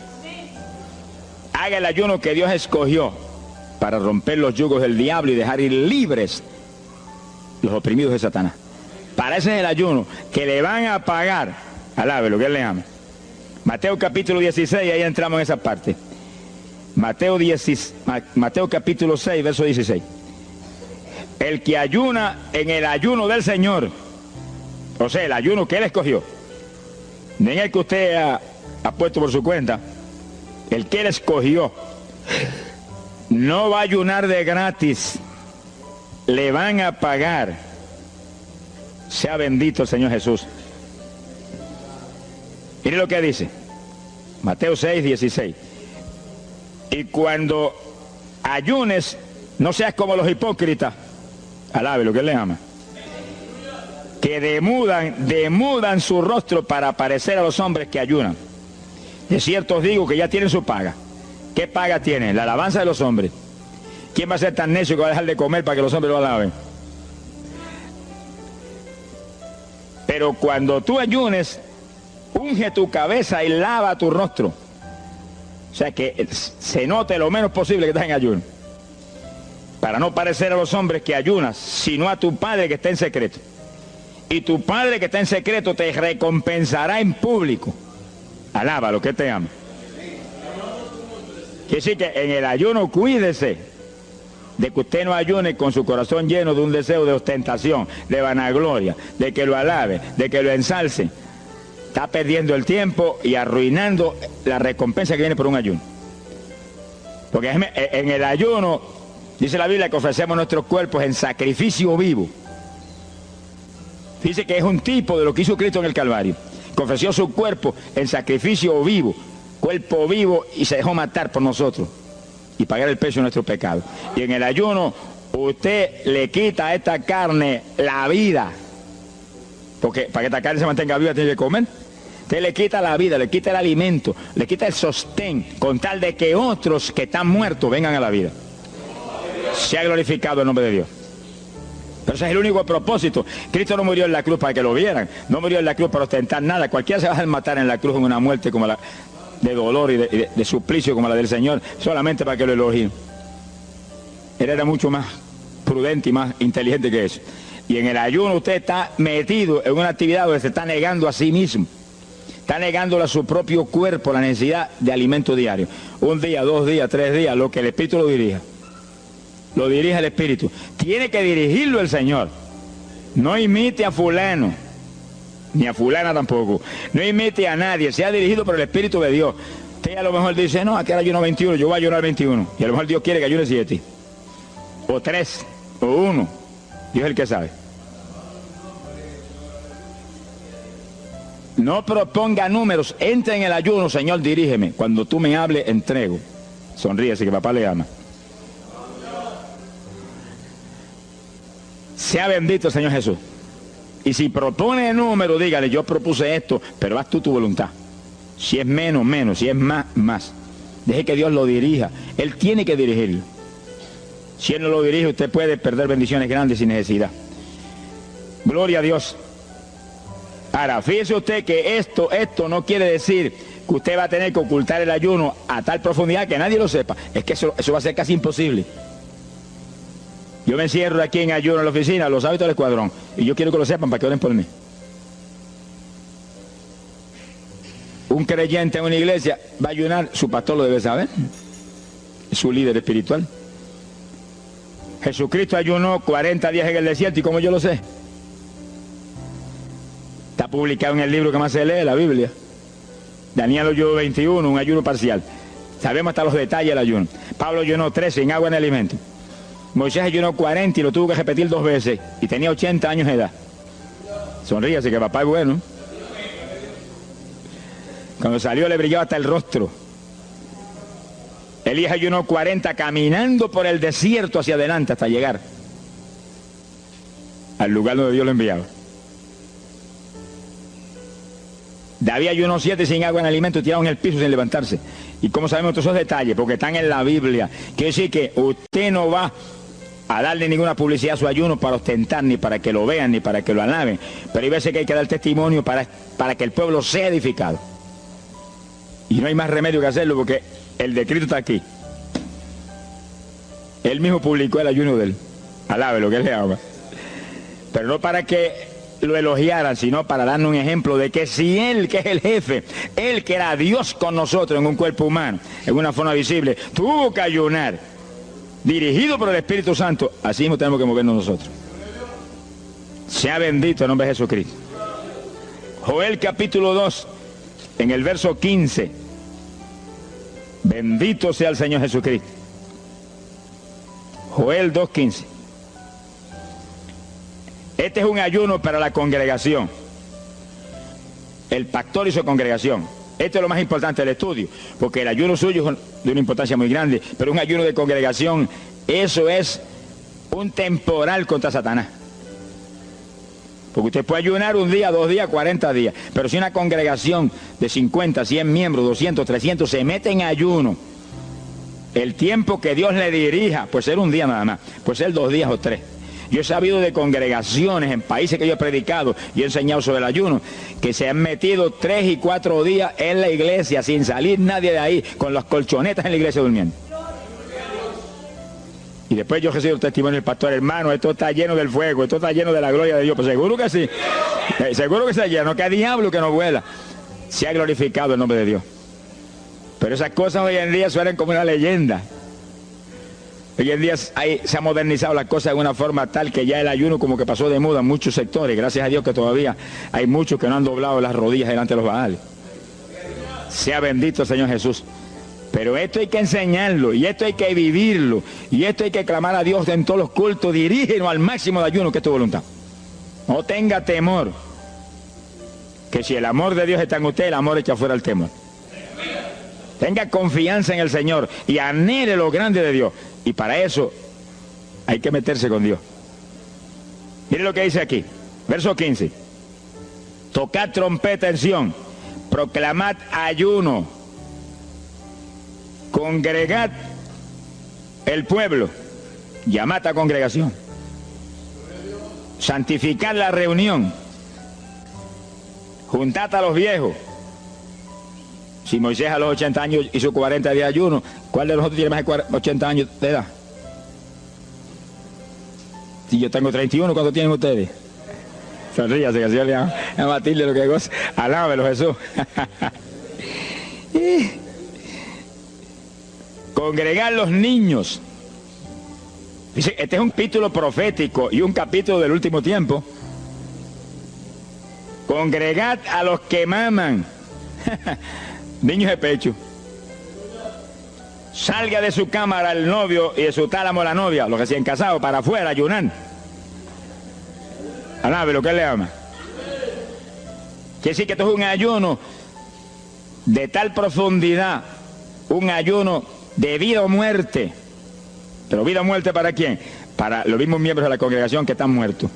Haga el ayuno que Dios escogió para romper los yugos del diablo y dejar ir libres los oprimidos de Satanás. Para ese es el ayuno que le van a pagar. Alabe lo que Él le ama. Mateo capítulo 16, ahí entramos en esa parte. Mateo capítulo 6, verso 16. El que ayuna en el ayuno del Señor, o sea, el ayuno que Él escogió, no en el que usted ha puesto por su cuenta, el que Él escogió, no va a ayunar de gratis, le van a pagar. Sea bendito el Señor Jesús. Mire lo que dice Mateo 6, 16. Y cuando ayunes, no seas como los hipócritas. Alabe lo que Él le ama. Que demudan su rostro para parecer a los hombres que ayunan. De cierto os digo que ya tienen su paga. ¿Qué paga tienen? La alabanza de los hombres. ¿Quién va a ser tan necio que va a dejar de comer para que los hombres lo alaben? Pero cuando tú ayunes, unge tu cabeza y lava tu rostro. O sea, que se note lo menos posible que estás en ayuno. Para no parecer a los hombres que ayunas, sino a tu Padre que está en secreto. Y tu Padre que está en secreto te recompensará en público. Alaba lo que te ama. Quiere decir que en el ayuno cuídese de que usted no ayune con su corazón lleno de un deseo de ostentación, de vanagloria, de que lo alabe, de que lo ensalce. Está perdiendo el tiempo y arruinando la recompensa que viene por un ayuno. Porque en el ayuno, dice la Biblia, que ofrecemos nuestros cuerpos en sacrificio vivo. Dice que es un tipo de lo que hizo Cristo en el Calvario, que ofreció su cuerpo en sacrificio vivo, cuerpo vivo, y se dejó matar por nosotros y pagar el precio de nuestro pecado. Y en el ayuno usted le quita a esta carne la vida, porque para que esta carne se mantenga viva tiene que comer. Usted le quita la vida, le quita el alimento, le quita el sostén, con tal de que otros que están muertos vengan a la vida. Se ha glorificado el nombre de Dios. Pero ese es el único propósito. Cristo no murió en la cruz para que lo vieran, no murió en la cruz para ostentar nada. Cualquiera se va a matar en la cruz en una muerte como la de dolor y de suplicio como la del Señor, solamente para que lo elogien. Él era mucho más prudente y más inteligente que eso. Y en el ayuno usted está metido en una actividad donde se está negando a sí mismo. Está negándole a su propio cuerpo la necesidad de alimento diario. Un día, 2 días, 3 días, lo que el Espíritu lo dirija. Lo dirige el Espíritu. Tiene que dirigirlo el Señor. No imite a fulano, ni a fulana tampoco. No imite a nadie, sea dirigido por el Espíritu de Dios. Usted a lo mejor dice, no, aquí ayuno 21, yo voy a ayunar 21. Y a lo mejor Dios quiere que ayune 7. O 3, o 1. Dios es el que sabe. No proponga números, entre en el ayuno, Señor, dirígeme. Cuando tú me hables, entrego. Sonríese que papá le ama. Sea bendito el Señor Jesús. Y si propone número, dígale, yo propuse esto, pero haz tú tu voluntad. Si es menos, menos. Si es más, más. Deje que Dios lo dirija. Él tiene que dirigirlo. Si Él no lo dirige, usted puede perder bendiciones grandes sin necesidad. Gloria a Dios. Ahora, fíjese usted que esto no quiere decir que usted va a tener que ocultar el ayuno a tal profundidad que nadie lo sepa. Es que eso va a ser casi imposible. Yo me encierro aquí en ayuno en la oficina, lo sabe todo el escuadrón. Y yo quiero que lo sepan para que oren por mí. Un creyente en una iglesia va a ayunar, su pastor lo debe saber. Es su líder espiritual. Jesucristo ayunó 40 días en el desierto, ¿y cómo yo lo sé? Está publicado en el libro que más se lee, la Biblia. Daniel ayunó 21, un ayuno parcial. Sabemos hasta los detalles del ayuno. Pablo ayunó 13 sin agua ni alimento. Moisés ayunó 40 y lo tuvo que repetir 2 veces. Y tenía 80 años de edad. Sonríase que papá es bueno. Cuando salió le brillaba hasta el rostro. Elías ayunó 40 caminando por el desierto hacia adelante hasta llegar al lugar donde Dios lo enviaba. David ayunó 7 sin agua ni alimento, tirado en el piso sin levantarse. ¿Y cómo sabemos todos esos detalles? Porque están en la Biblia. Quiere decir que usted no va a darle ninguna publicidad a su ayuno para ostentar, ni para que lo vean, ni para que lo alaben. Pero hay veces que hay que dar testimonio para que el pueblo sea edificado. Y no hay más remedio que hacerlo porque el decreto está aquí. Él mismo publicó el ayuno de él. Alabe lo que él le ama. Pero no para que lo elogiaran, sino para darnos un ejemplo de que si Él, que es el jefe, Él que era Dios con nosotros en un cuerpo humano, en una forma visible, tuvo que ayunar, dirigido por el Espíritu Santo, así mismo tenemos que movernos nosotros. Sea bendito el nombre de Jesucristo. Joel capítulo 2, en el verso 15. Bendito sea el Señor Jesucristo. Joel 2:15. Este es un ayuno para la congregación. El pastor y su congregación. Esto es lo más importante del estudio, porque el ayuno suyo es de una importancia muy grande, pero un ayuno de congregación, eso es un temporal contra Satanás. Porque usted puede ayunar 1 día, 2 días, 40 días, pero si una congregación de 50, 100 miembros, 200, 300 se mete en ayuno, el tiempo que Dios le dirija, puede ser 1 día nada más, puede ser 2 días o 3. Yo he sabido de congregaciones en países que yo he predicado y he enseñado sobre el ayuno, que se han metido 3 y 4 días en la iglesia sin salir nadie de ahí, con las colchonetas en la iglesia durmiendo. Y después yo recibo el testimonio del pastor, hermano, esto está lleno del fuego, esto está lleno de la gloria de Dios. Pues seguro que sí, seguro que está lleno, que hay diablo que no vuela. Se ha glorificado el nombre de Dios. Pero esas cosas hoy en día suenan como una leyenda. Hoy en día se ha modernizado las cosas de una forma tal que ya el ayuno como que pasó de moda en muchos sectores. Gracias a Dios que todavía hay muchos que no han doblado las rodillas delante de los Baales. Sea bendito el Señor Jesús. Pero esto hay que enseñarlo, y esto hay que vivirlo, y esto hay que clamar a Dios en todos los cultos. Dirígenos al máximo de ayuno, que es tu voluntad. No tenga temor, que si el amor de Dios está en usted, el amor echa fuera el temor. Tenga confianza en el Señor y anhele lo grande de Dios. Y para eso hay que meterse con Dios. Mire lo que dice aquí, verso 15. Tocad trompeta en Sión, proclamad ayuno, congregad el pueblo, llamad a congregación, santificad la reunión, juntad a los viejos. Si Moisés a los 80 años hizo 40 días de ayuno, ¿cuál de nosotros tiene más de 80 años de edad? yo tengo 31, ¿cuánto tienen ustedes? Sonríase, que el Señor le a Matilde lo que goza. Alábelo, Jesús. Congregar los niños. Dice, este es un capítulo profético y un capítulo del último tiempo. Congregad a los que maman. Niños de pecho. Salga de su cámara el novio y de su tálamo la novia, los recién casados, para afuera, ayunar. Alabe lo que él le ama. Quiere decir que esto es un ayuno de tal profundidad, un ayuno de vida o muerte. ¿Pero vida o muerte para quién? Para los mismos miembros de la congregación que están muertos.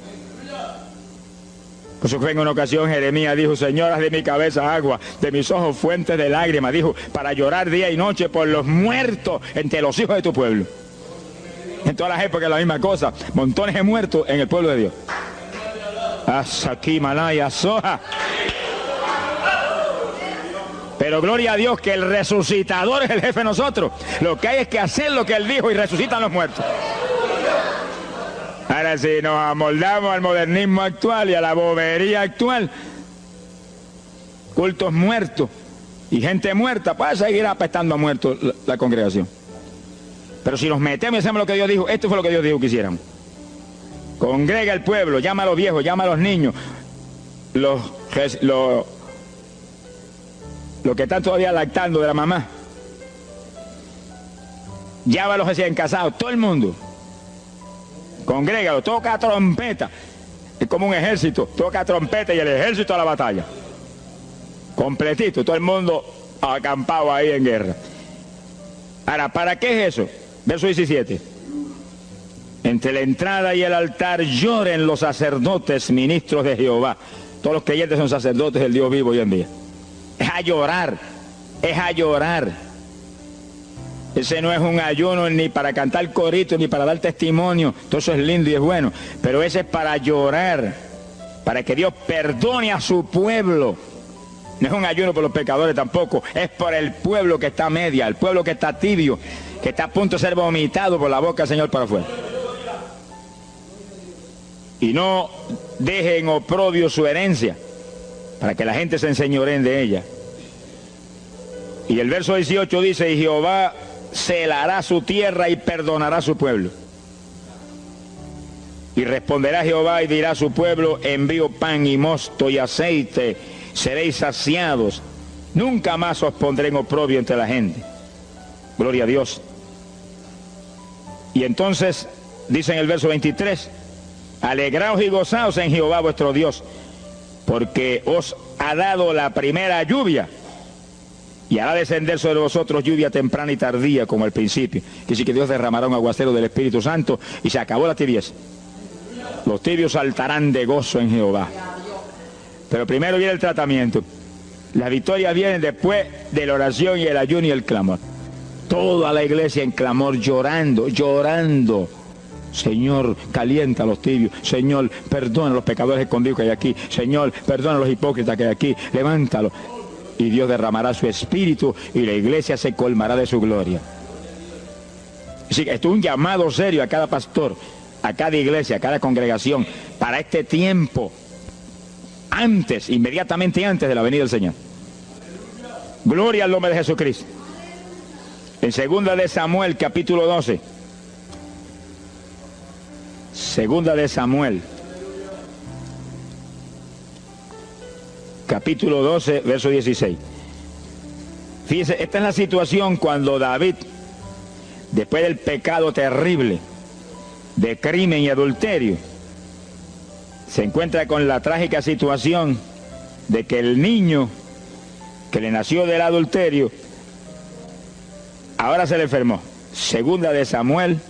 Por eso fue en una ocasión Jeremías dijo, Señor, haz de mi cabeza agua, de mis ojos fuentes de lágrimas, dijo, para llorar día y noche por los muertos entre los hijos de tu pueblo. En todas las épocas la misma cosa, montones de muertos en el pueblo de Dios. Asaki Malaya Soja. Pero gloria a Dios que el resucitador es el jefe de nosotros. Lo que hay es que hacer lo que él dijo y resucitan los muertos. Ahora si nos amoldamos al modernismo actual y a la bobería actual, cultos muertos y gente muerta, pues seguir apestando a muertos la congregación. Pero si nos metemos y hacemos lo que Dios dijo, esto fue lo que Dios dijo que hiciéramos. Congrega el pueblo, llama a los viejos, llama a los niños, los que están todavía lactando de la mamá. Llama a los recién casados, todo el mundo. Congrégalo, toca trompeta. Es como un ejército, toca trompeta y el ejército a la batalla. Completito, todo el mundo acampado ahí en guerra. Ahora, ¿para qué es eso? Verso 17. Entre la entrada y el altar lloren los sacerdotes, ministros de Jehová. Todos los creyentes son sacerdotes del Dios vivo hoy en día. Es a llorar, es a llorar. Ese no es un ayuno ni para cantar corito, ni para dar testimonio. Todo eso es lindo y es bueno. Pero ese es para llorar, para que Dios perdone a su pueblo. No es un ayuno por los pecadores tampoco. Es por el pueblo que está a media, el pueblo que está tibio, que está a punto de ser vomitado por la boca del Señor para afuera. Y no dejen oprobio su herencia, para que la gente se enseñoreen de ella. Y el verso 18 dice, y Jehová celará su tierra y perdonará a su pueblo. Y responderá Jehová y dirá a su pueblo, envío pan y mosto y aceite, seréis saciados. Nunca más os pondré en oprobio entre la gente. Gloria a Dios. Y entonces, dice en el verso 23, alegraos y gozaos en Jehová vuestro Dios, porque os ha dado la primera lluvia, y hará descender sobre vosotros lluvia temprana y tardía como al principio. Quiere decir que Dios derramará un aguacero del Espíritu Santo y se acabó la tibieza. Los tibios saltarán de gozo en Jehová. Pero primero viene el tratamiento. La victoria viene después de la oración y el ayuno y el clamor. Toda la iglesia en clamor, llorando, llorando. Señor, calienta a los tibios. Señor, perdona a los pecadores escondidos que hay aquí. Señor, perdona a los hipócritas que hay aquí. Levántalo. Y Dios derramará su espíritu y la iglesia se colmará de su gloria. Así que esto es un llamado serio a cada pastor, a cada iglesia, a cada congregación, para este tiempo, antes, inmediatamente antes de la venida del Señor. Gloria al nombre de Jesucristo. En 2 de Samuel, capítulo 12. 2 de Samuel, capítulo 12, verso 16. Fíjense, esta es la situación cuando David, después del pecado terrible de crimen y adulterio, se encuentra con la trágica situación de que el niño que le nació del adulterio ahora se le enfermó. 2 de Samuel,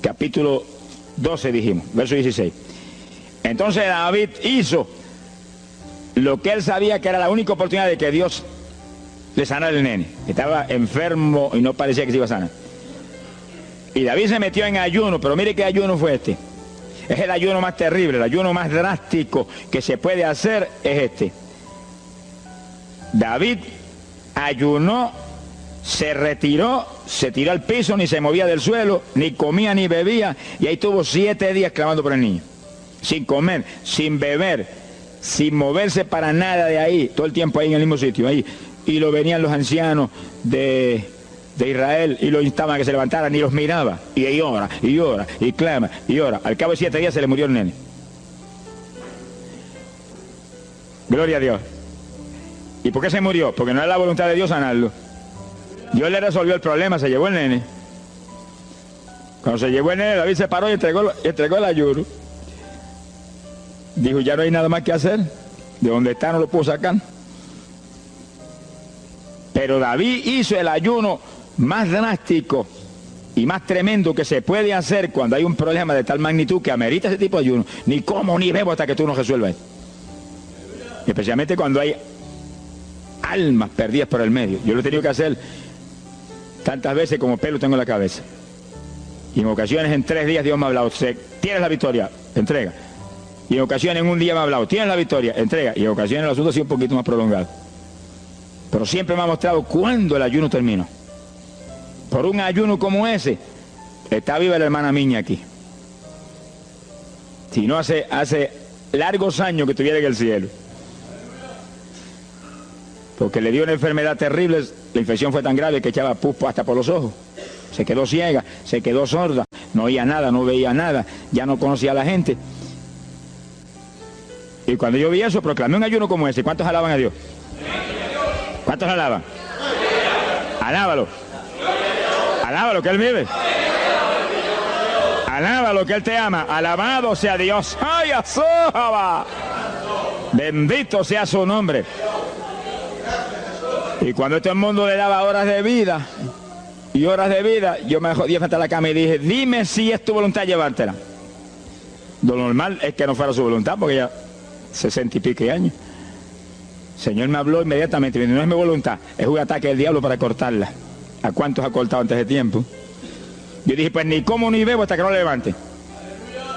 capítulo 12 dijimos, verso 16. Entonces David hizo lo que él sabía que era la única oportunidad de que Dios le sanara al nene. Estaba enfermo y no parecía que se iba a sanar. Y David se metió en ayuno, pero mire qué ayuno fue este. Es el ayuno más terrible, el ayuno más drástico que se puede hacer es este. David ayunó se retiró, se tiró al piso, ni se movía del suelo, ni comía ni bebía, y ahí tuvo 7 días clamando por el niño, sin comer, sin beber, sin moverse para nada de ahí, todo el tiempo ahí en el mismo sitio, ahí. Y lo venían los ancianos de Israel y lo instaban a que se levantara, ni los miraba, y ora, y ora, y clama, y ora. Al cabo de 7 días se le murió el nene. Gloria a Dios. ¿Y por qué se murió? Porque no era la voluntad de Dios sanarlo. Dios le resolvió el problema, se llevó el nene. Cuando se llevó el nene, David se paró y entregó el ayuno. Dijo, ya no hay nada más que hacer. De donde está no lo puedo sacar. Pero David hizo el ayuno más drástico y más tremendo que se puede hacer cuando hay un problema de tal magnitud que amerita ese tipo de ayuno. Ni como ni bebo hasta que tú no resuelvas. Especialmente cuando hay almas perdidas por el medio. Yo lo he tenido que hacer tantas veces como pelo tengo en la cabeza. Y en ocasiones en 3 días Dios me ha hablado, tienes la victoria, entrega. Y en ocasiones en un día me ha hablado, tienes la victoria, entrega. Y en ocasiones el asunto ha sido un poquito más prolongado. Pero siempre me ha mostrado cuándo el ayuno terminó. Por un ayuno como ese, está viva la hermana Miña aquí. Si no hace largos años que estuviera en el cielo. Porque le dio una enfermedad terrible, la infección fue tan grave que echaba pus hasta por los ojos. Se quedó ciega, se quedó sorda, no oía nada, no veía nada, ya no conocía a la gente. Y cuando yo vi eso, proclamé un ayuno como ese. ¿Cuántos alaban a Dios? ¿Cuántos alaban? Alábalo. Alábalo, que Él vive. Alábalo, que Él te ama. Alabado sea Dios. ¡Ay, azójaba! Bendito sea su nombre. Y cuando todo el mundo le daba horas de vida y horas de vida, yo me jodí frente a la cama y dije, dime si es tu voluntad llevártela. Lo normal es que no fuera su voluntad, porque ya 60 y pico años. El Señor me habló inmediatamente, no es mi voluntad, es un ataque del diablo para cortarla. ¿A cuántos ha cortado antes de tiempo? Yo dije, pues ni como ni bebo hasta que no levante.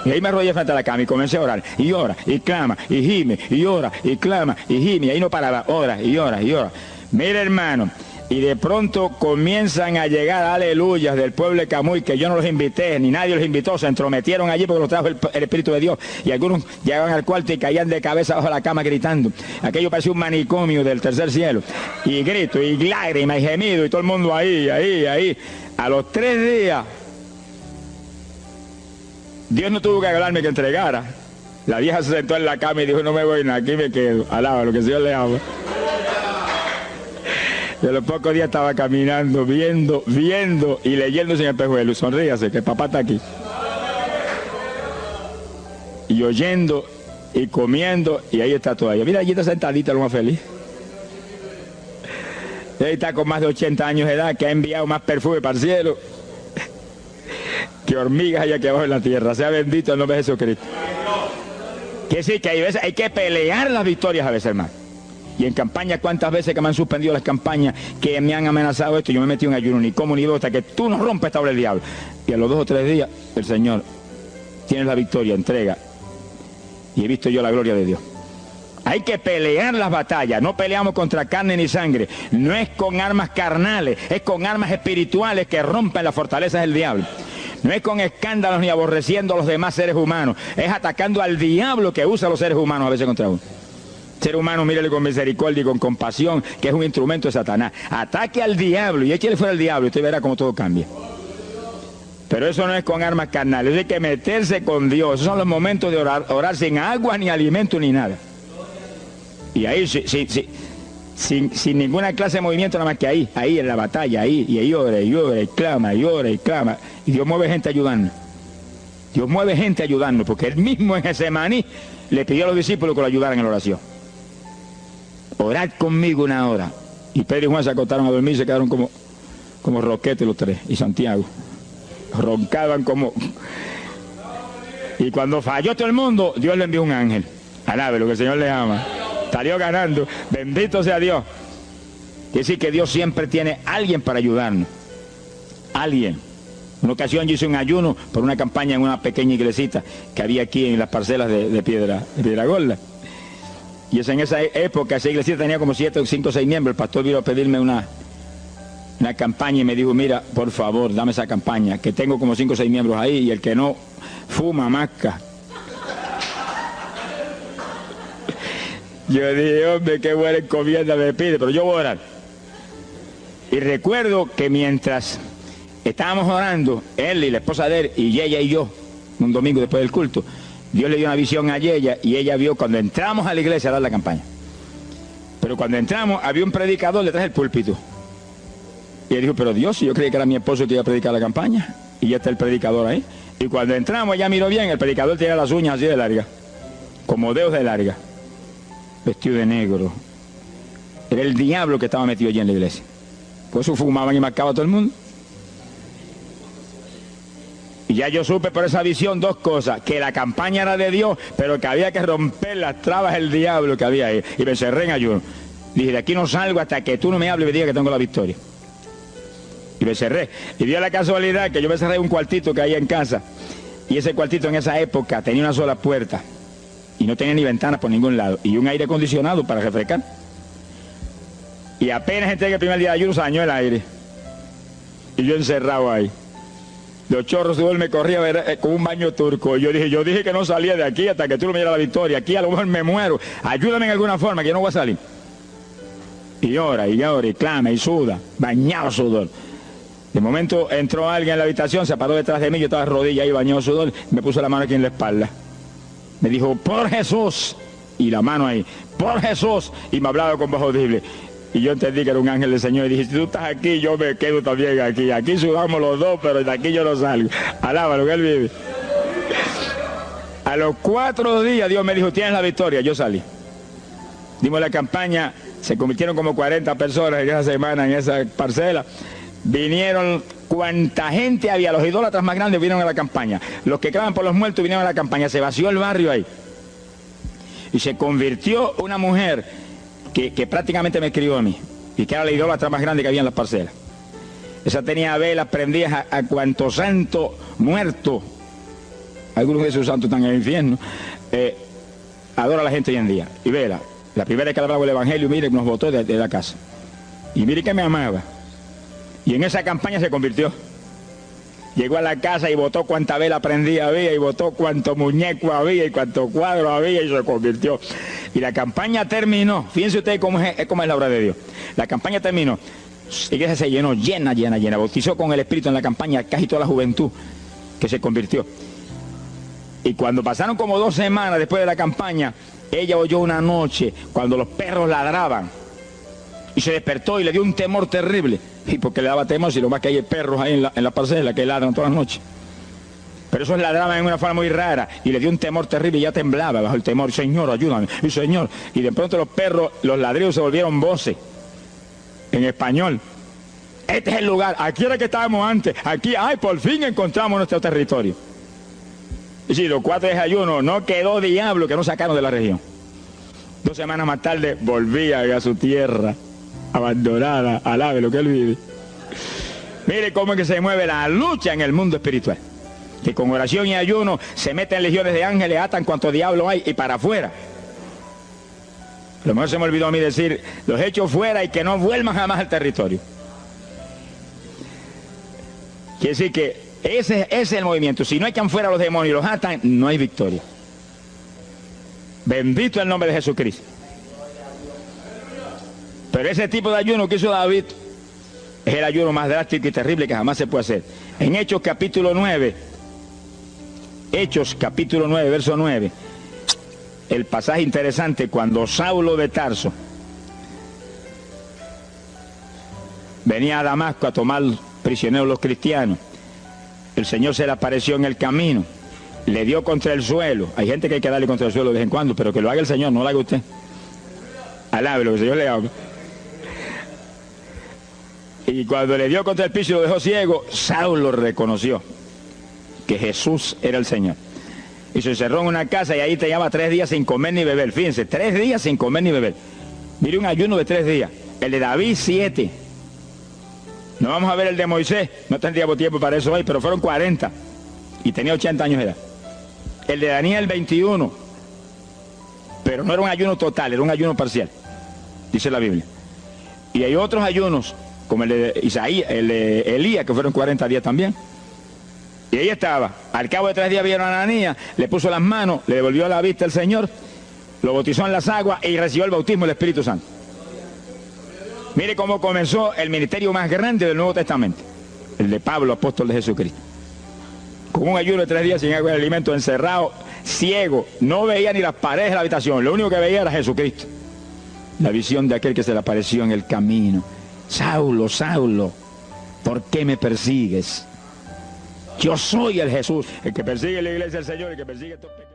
Y ahí me arrodillé frente a la cama y comencé a orar. Y ora, y clama, y gime, y ora, y clama, y gime. Y ahí no paraba, ora, y ora, y ora. Mira, hermano, y de pronto comienzan a llegar aleluyas del pueblo de Camuy, que yo no los invité, ni nadie los invitó, se entrometieron allí porque los trajo el Espíritu de Dios. Y algunos llegaban al cuarto y caían de cabeza bajo la cama gritando. Aquello parecía un manicomio del tercer cielo. Y grito, y lágrimas, y gemido, y todo el mundo ahí. A los 3 días, Dios no tuvo que hablarme que entregara. La vieja se sentó en la cama y dijo, no me voy nada, aquí me quedo. Alaba lo que el Señor le ama. De los pocos días estaba caminando, viendo y leyéndose en el espejuelo. Sonríase, que papá está aquí. Y oyendo y comiendo, y ahí está todavía. Mira, allí está sentadita, lo más feliz. Y ahí está con más de 80 años de edad, que ha enviado más perfume para el cielo que hormigas allá aquí abajo en la tierra. Sea bendito el nombre de Jesucristo. Que sí, que hay que pelear las victorias a veces, hermano. Y en campaña, ¿cuántas veces que me han suspendido las campañas, que me han amenazado esto? Yo me metí en ayuno, ni como ni bebo, hasta que tú no rompes esta obra del diablo. Y a los 2 o 3 días, el Señor, tienes la victoria, entrega. Y he visto yo la gloria de Dios. Hay que pelear las batallas, no peleamos contra carne ni sangre. No es con armas carnales, es con armas espirituales que rompen las fortalezas del diablo. No es con escándalos ni aborreciendo a los demás seres humanos, es atacando al diablo que usa a los seres humanos a veces contra uno. Ser humano, mírele con misericordia y con compasión, que es un instrumento de Satanás. Ataque al diablo y échale fuera al diablo y usted verá cómo todo cambia. Pero eso no es con armas carnales, hay que meterse con Dios. Esos son los momentos de orar sin agua, ni alimento, ni nada. Y ahí, sin ninguna clase de movimiento, nada más que ahí en la batalla, y ahí ora, y clama, y clama. Y Dios mueve gente ayudando. Dios mueve gente ayudando, porque Él mismo en Getsemaní le pidió a los discípulos que lo ayudaran en la oración. Orad conmigo 1 hora. Y Pedro y Juan se acostaron a dormir y se quedaron como roquetes los 3. Y Santiago. Roncaban como... Y cuando falló todo el mundo, Dios le envió un ángel. Alabe lo que el Señor le ama. Salió ganando. Bendito sea Dios. Quiere decir que Dios siempre tiene alguien para ayudarnos. Alguien. Una ocasión yo hice un ayuno por una campaña en una pequeña iglesita que había aquí en las parcelas de Piedra Gorda. Y en esa época esa iglesia tenía como 7, 5 o 6 miembros. El pastor vino a pedirme una campaña y me dijo, mira, por favor, dame esa campaña, que tengo como 5 o 6 miembros ahí y el que no fuma, masca. Yo dije, hombre, qué buena encomienda me pide, pero yo voy a orar. Y recuerdo que mientras estábamos orando, él y la esposa de él, y ella y yo, un domingo después del culto, Dios le dio una visión a ella y ella vio cuando entramos a la iglesia a dar la campaña. Pero cuando entramos había un predicador detrás del púlpito. Y él dijo, pero Dios, yo creí que era mi esposo que iba a predicar la campaña. Y ya está el predicador ahí. Y cuando entramos, ella miró bien, el predicador tenía las uñas así de larga, como dedos de larga, vestido de negro. Era el diablo que estaba metido allí en la iglesia. Por eso fumaban y marcaban a todo el mundo. Y ya yo supe por esa visión 2 cosas, que la campaña era de Dios, pero que había que romper las trabas del diablo que había ahí. Y me encerré en ayuno. Dije, de aquí no salgo hasta que tú no me hables y me digas que tengo la victoria. Y me cerré. Y dio la casualidad que yo me cerré en un cuartito que hay en casa. Y ese cuartito en esa época tenía una sola puerta. Y no tenía ni ventanas por ningún lado. Y un aire acondicionado para refrescar. Y apenas entré el primer día de ayuno, se dañó el aire. Y yo encerrado ahí. Los chorros de sudor me corría con un baño turco. Y yo dije que no salía de aquí hasta que tú no me dieras la victoria. Aquí a lo mejor me muero. Ayúdame en alguna forma, que yo no voy a salir. Y llora, y clama, y suda. Bañado sudor. De momento entró alguien en la habitación, se paró detrás de mí, yo estaba de rodillas ahí bañado sudor, me puso la mano aquí en la espalda. Me dijo, por Jesús. Y la mano ahí, por Jesús. Y me hablaba con voz audible. Y yo entendí que era un ángel del Señor y dije, si tú estás aquí, yo me quedo también aquí. Aquí sudamos los dos, pero de aquí yo no salgo. Alábalo, que Él vive. A los 4 días Dios me dijo, tienes la victoria. Yo salí. Dimos la campaña, se convirtieron como 40 personas en esa semana, en esa parcela. Vinieron cuanta gente había, los idólatras más grandes vinieron a la campaña. Los que claman por los muertos vinieron a la campaña. Se vació el barrio ahí. Y se convirtió una mujer que prácticamente me escribió a mí, y que era la idólatra más grande que había en las parcelas. Esa tenía velas prendidas a cuantos santos muertos, algunos de esos santos están en el infierno, adora a la gente hoy en día. Y vela, la primera vez que hablaba el evangelio, mire, nos botó de la casa. Y mire que me amaba. Y en esa campaña se convirtió. Llegó a la casa y botó cuánta vela prendida había, y botó cuánto muñeco había, y cuánto cuadro había, y se convirtió. Y la campaña terminó. Fíjense ustedes cómo es la obra de Dios. La campaña terminó. La iglesia se llenó, llena. Bautizó con el Espíritu en la campaña casi toda la juventud que se convirtió. Y cuando pasaron como 2 semanas después de la campaña, ella oyó una noche cuando los perros ladraban. Y se despertó y le dio un temor terrible. Y porque le daba temor, si lo más que hay perros ahí en la parcela que ladran todas las noches. Pero esos ladraban en una forma muy rara y le dio un temor terrible y ya temblaba bajo el temor. Señor, ayúdame, y Señor. Y de pronto los perros, los ladridos se volvieron voces en español. Este es el lugar, aquí era que estábamos antes, aquí, ay, por fin encontramos nuestro territorio. Y si los 4 días de ayuno, no quedó diablo que no sacaron de la región. 2 semanas más tarde volvía a su tierra abandonada, alabe lo que Él vive. Mire cómo es que se mueve la lucha en el mundo espiritual. Que con oración y ayuno se meten legiones de ángeles, atan cuanto diablo hay y para afuera. A lo mejor se me olvidó a mí decir, los echo fuera y que no vuelvan jamás al territorio. Quiere decir que ese es el movimiento. Si no echan fuera a los demonios y los atan, no hay victoria. Bendito el nombre de Jesucristo. Pero ese tipo de ayuno que hizo David es el ayuno más drástico y terrible que jamás se puede hacer. En Hechos capítulo 9, verso 9, el pasaje interesante, cuando Saulo de Tarso venía a Damasco a tomar prisioneros los cristianos, el Señor se le apareció en el camino, le dio contra el suelo. Hay gente que hay que darle contra el suelo de vez en cuando, pero que lo haga el Señor, no lo haga usted. Alabe lo que el Señor le haga. Y cuando le dio contra el piso y lo dejó ciego, Saulo reconoció que Jesús era el Señor. Y se encerró en una casa y ahí te llevaba 3 días sin comer ni beber. Fíjense, 3 días sin comer ni beber. Mire, un ayuno de 3 días. El de David, 7. No vamos a ver el de Moisés, no tendríamos tiempo para eso hoy, pero fueron 40. Y tenía 80 años de edad. El de Daniel, 21. Pero no era un ayuno total, era un ayuno parcial, dice la Biblia. Y hay otros ayunos como el de Isaías, el de Elías, que fueron 40 días también. Y ahí estaba. Al cabo de 3 días vieron a Ananías, le puso las manos, le devolvió la vista al Señor, lo bautizó en las aguas y recibió el bautismo del Espíritu Santo. Mire cómo comenzó el ministerio más grande del Nuevo Testamento, el de Pablo, apóstol de Jesucristo. Con un ayuno de 3 días sin agua y alimento, encerrado, ciego, no veía ni las paredes de la habitación, lo único que veía era Jesucristo. La visión de aquel que se le apareció en el camino. Saulo, Saulo, ¿por qué me persigues? Yo soy el Jesús, el que persigue la iglesia del Señor, el que persigue estos pecados.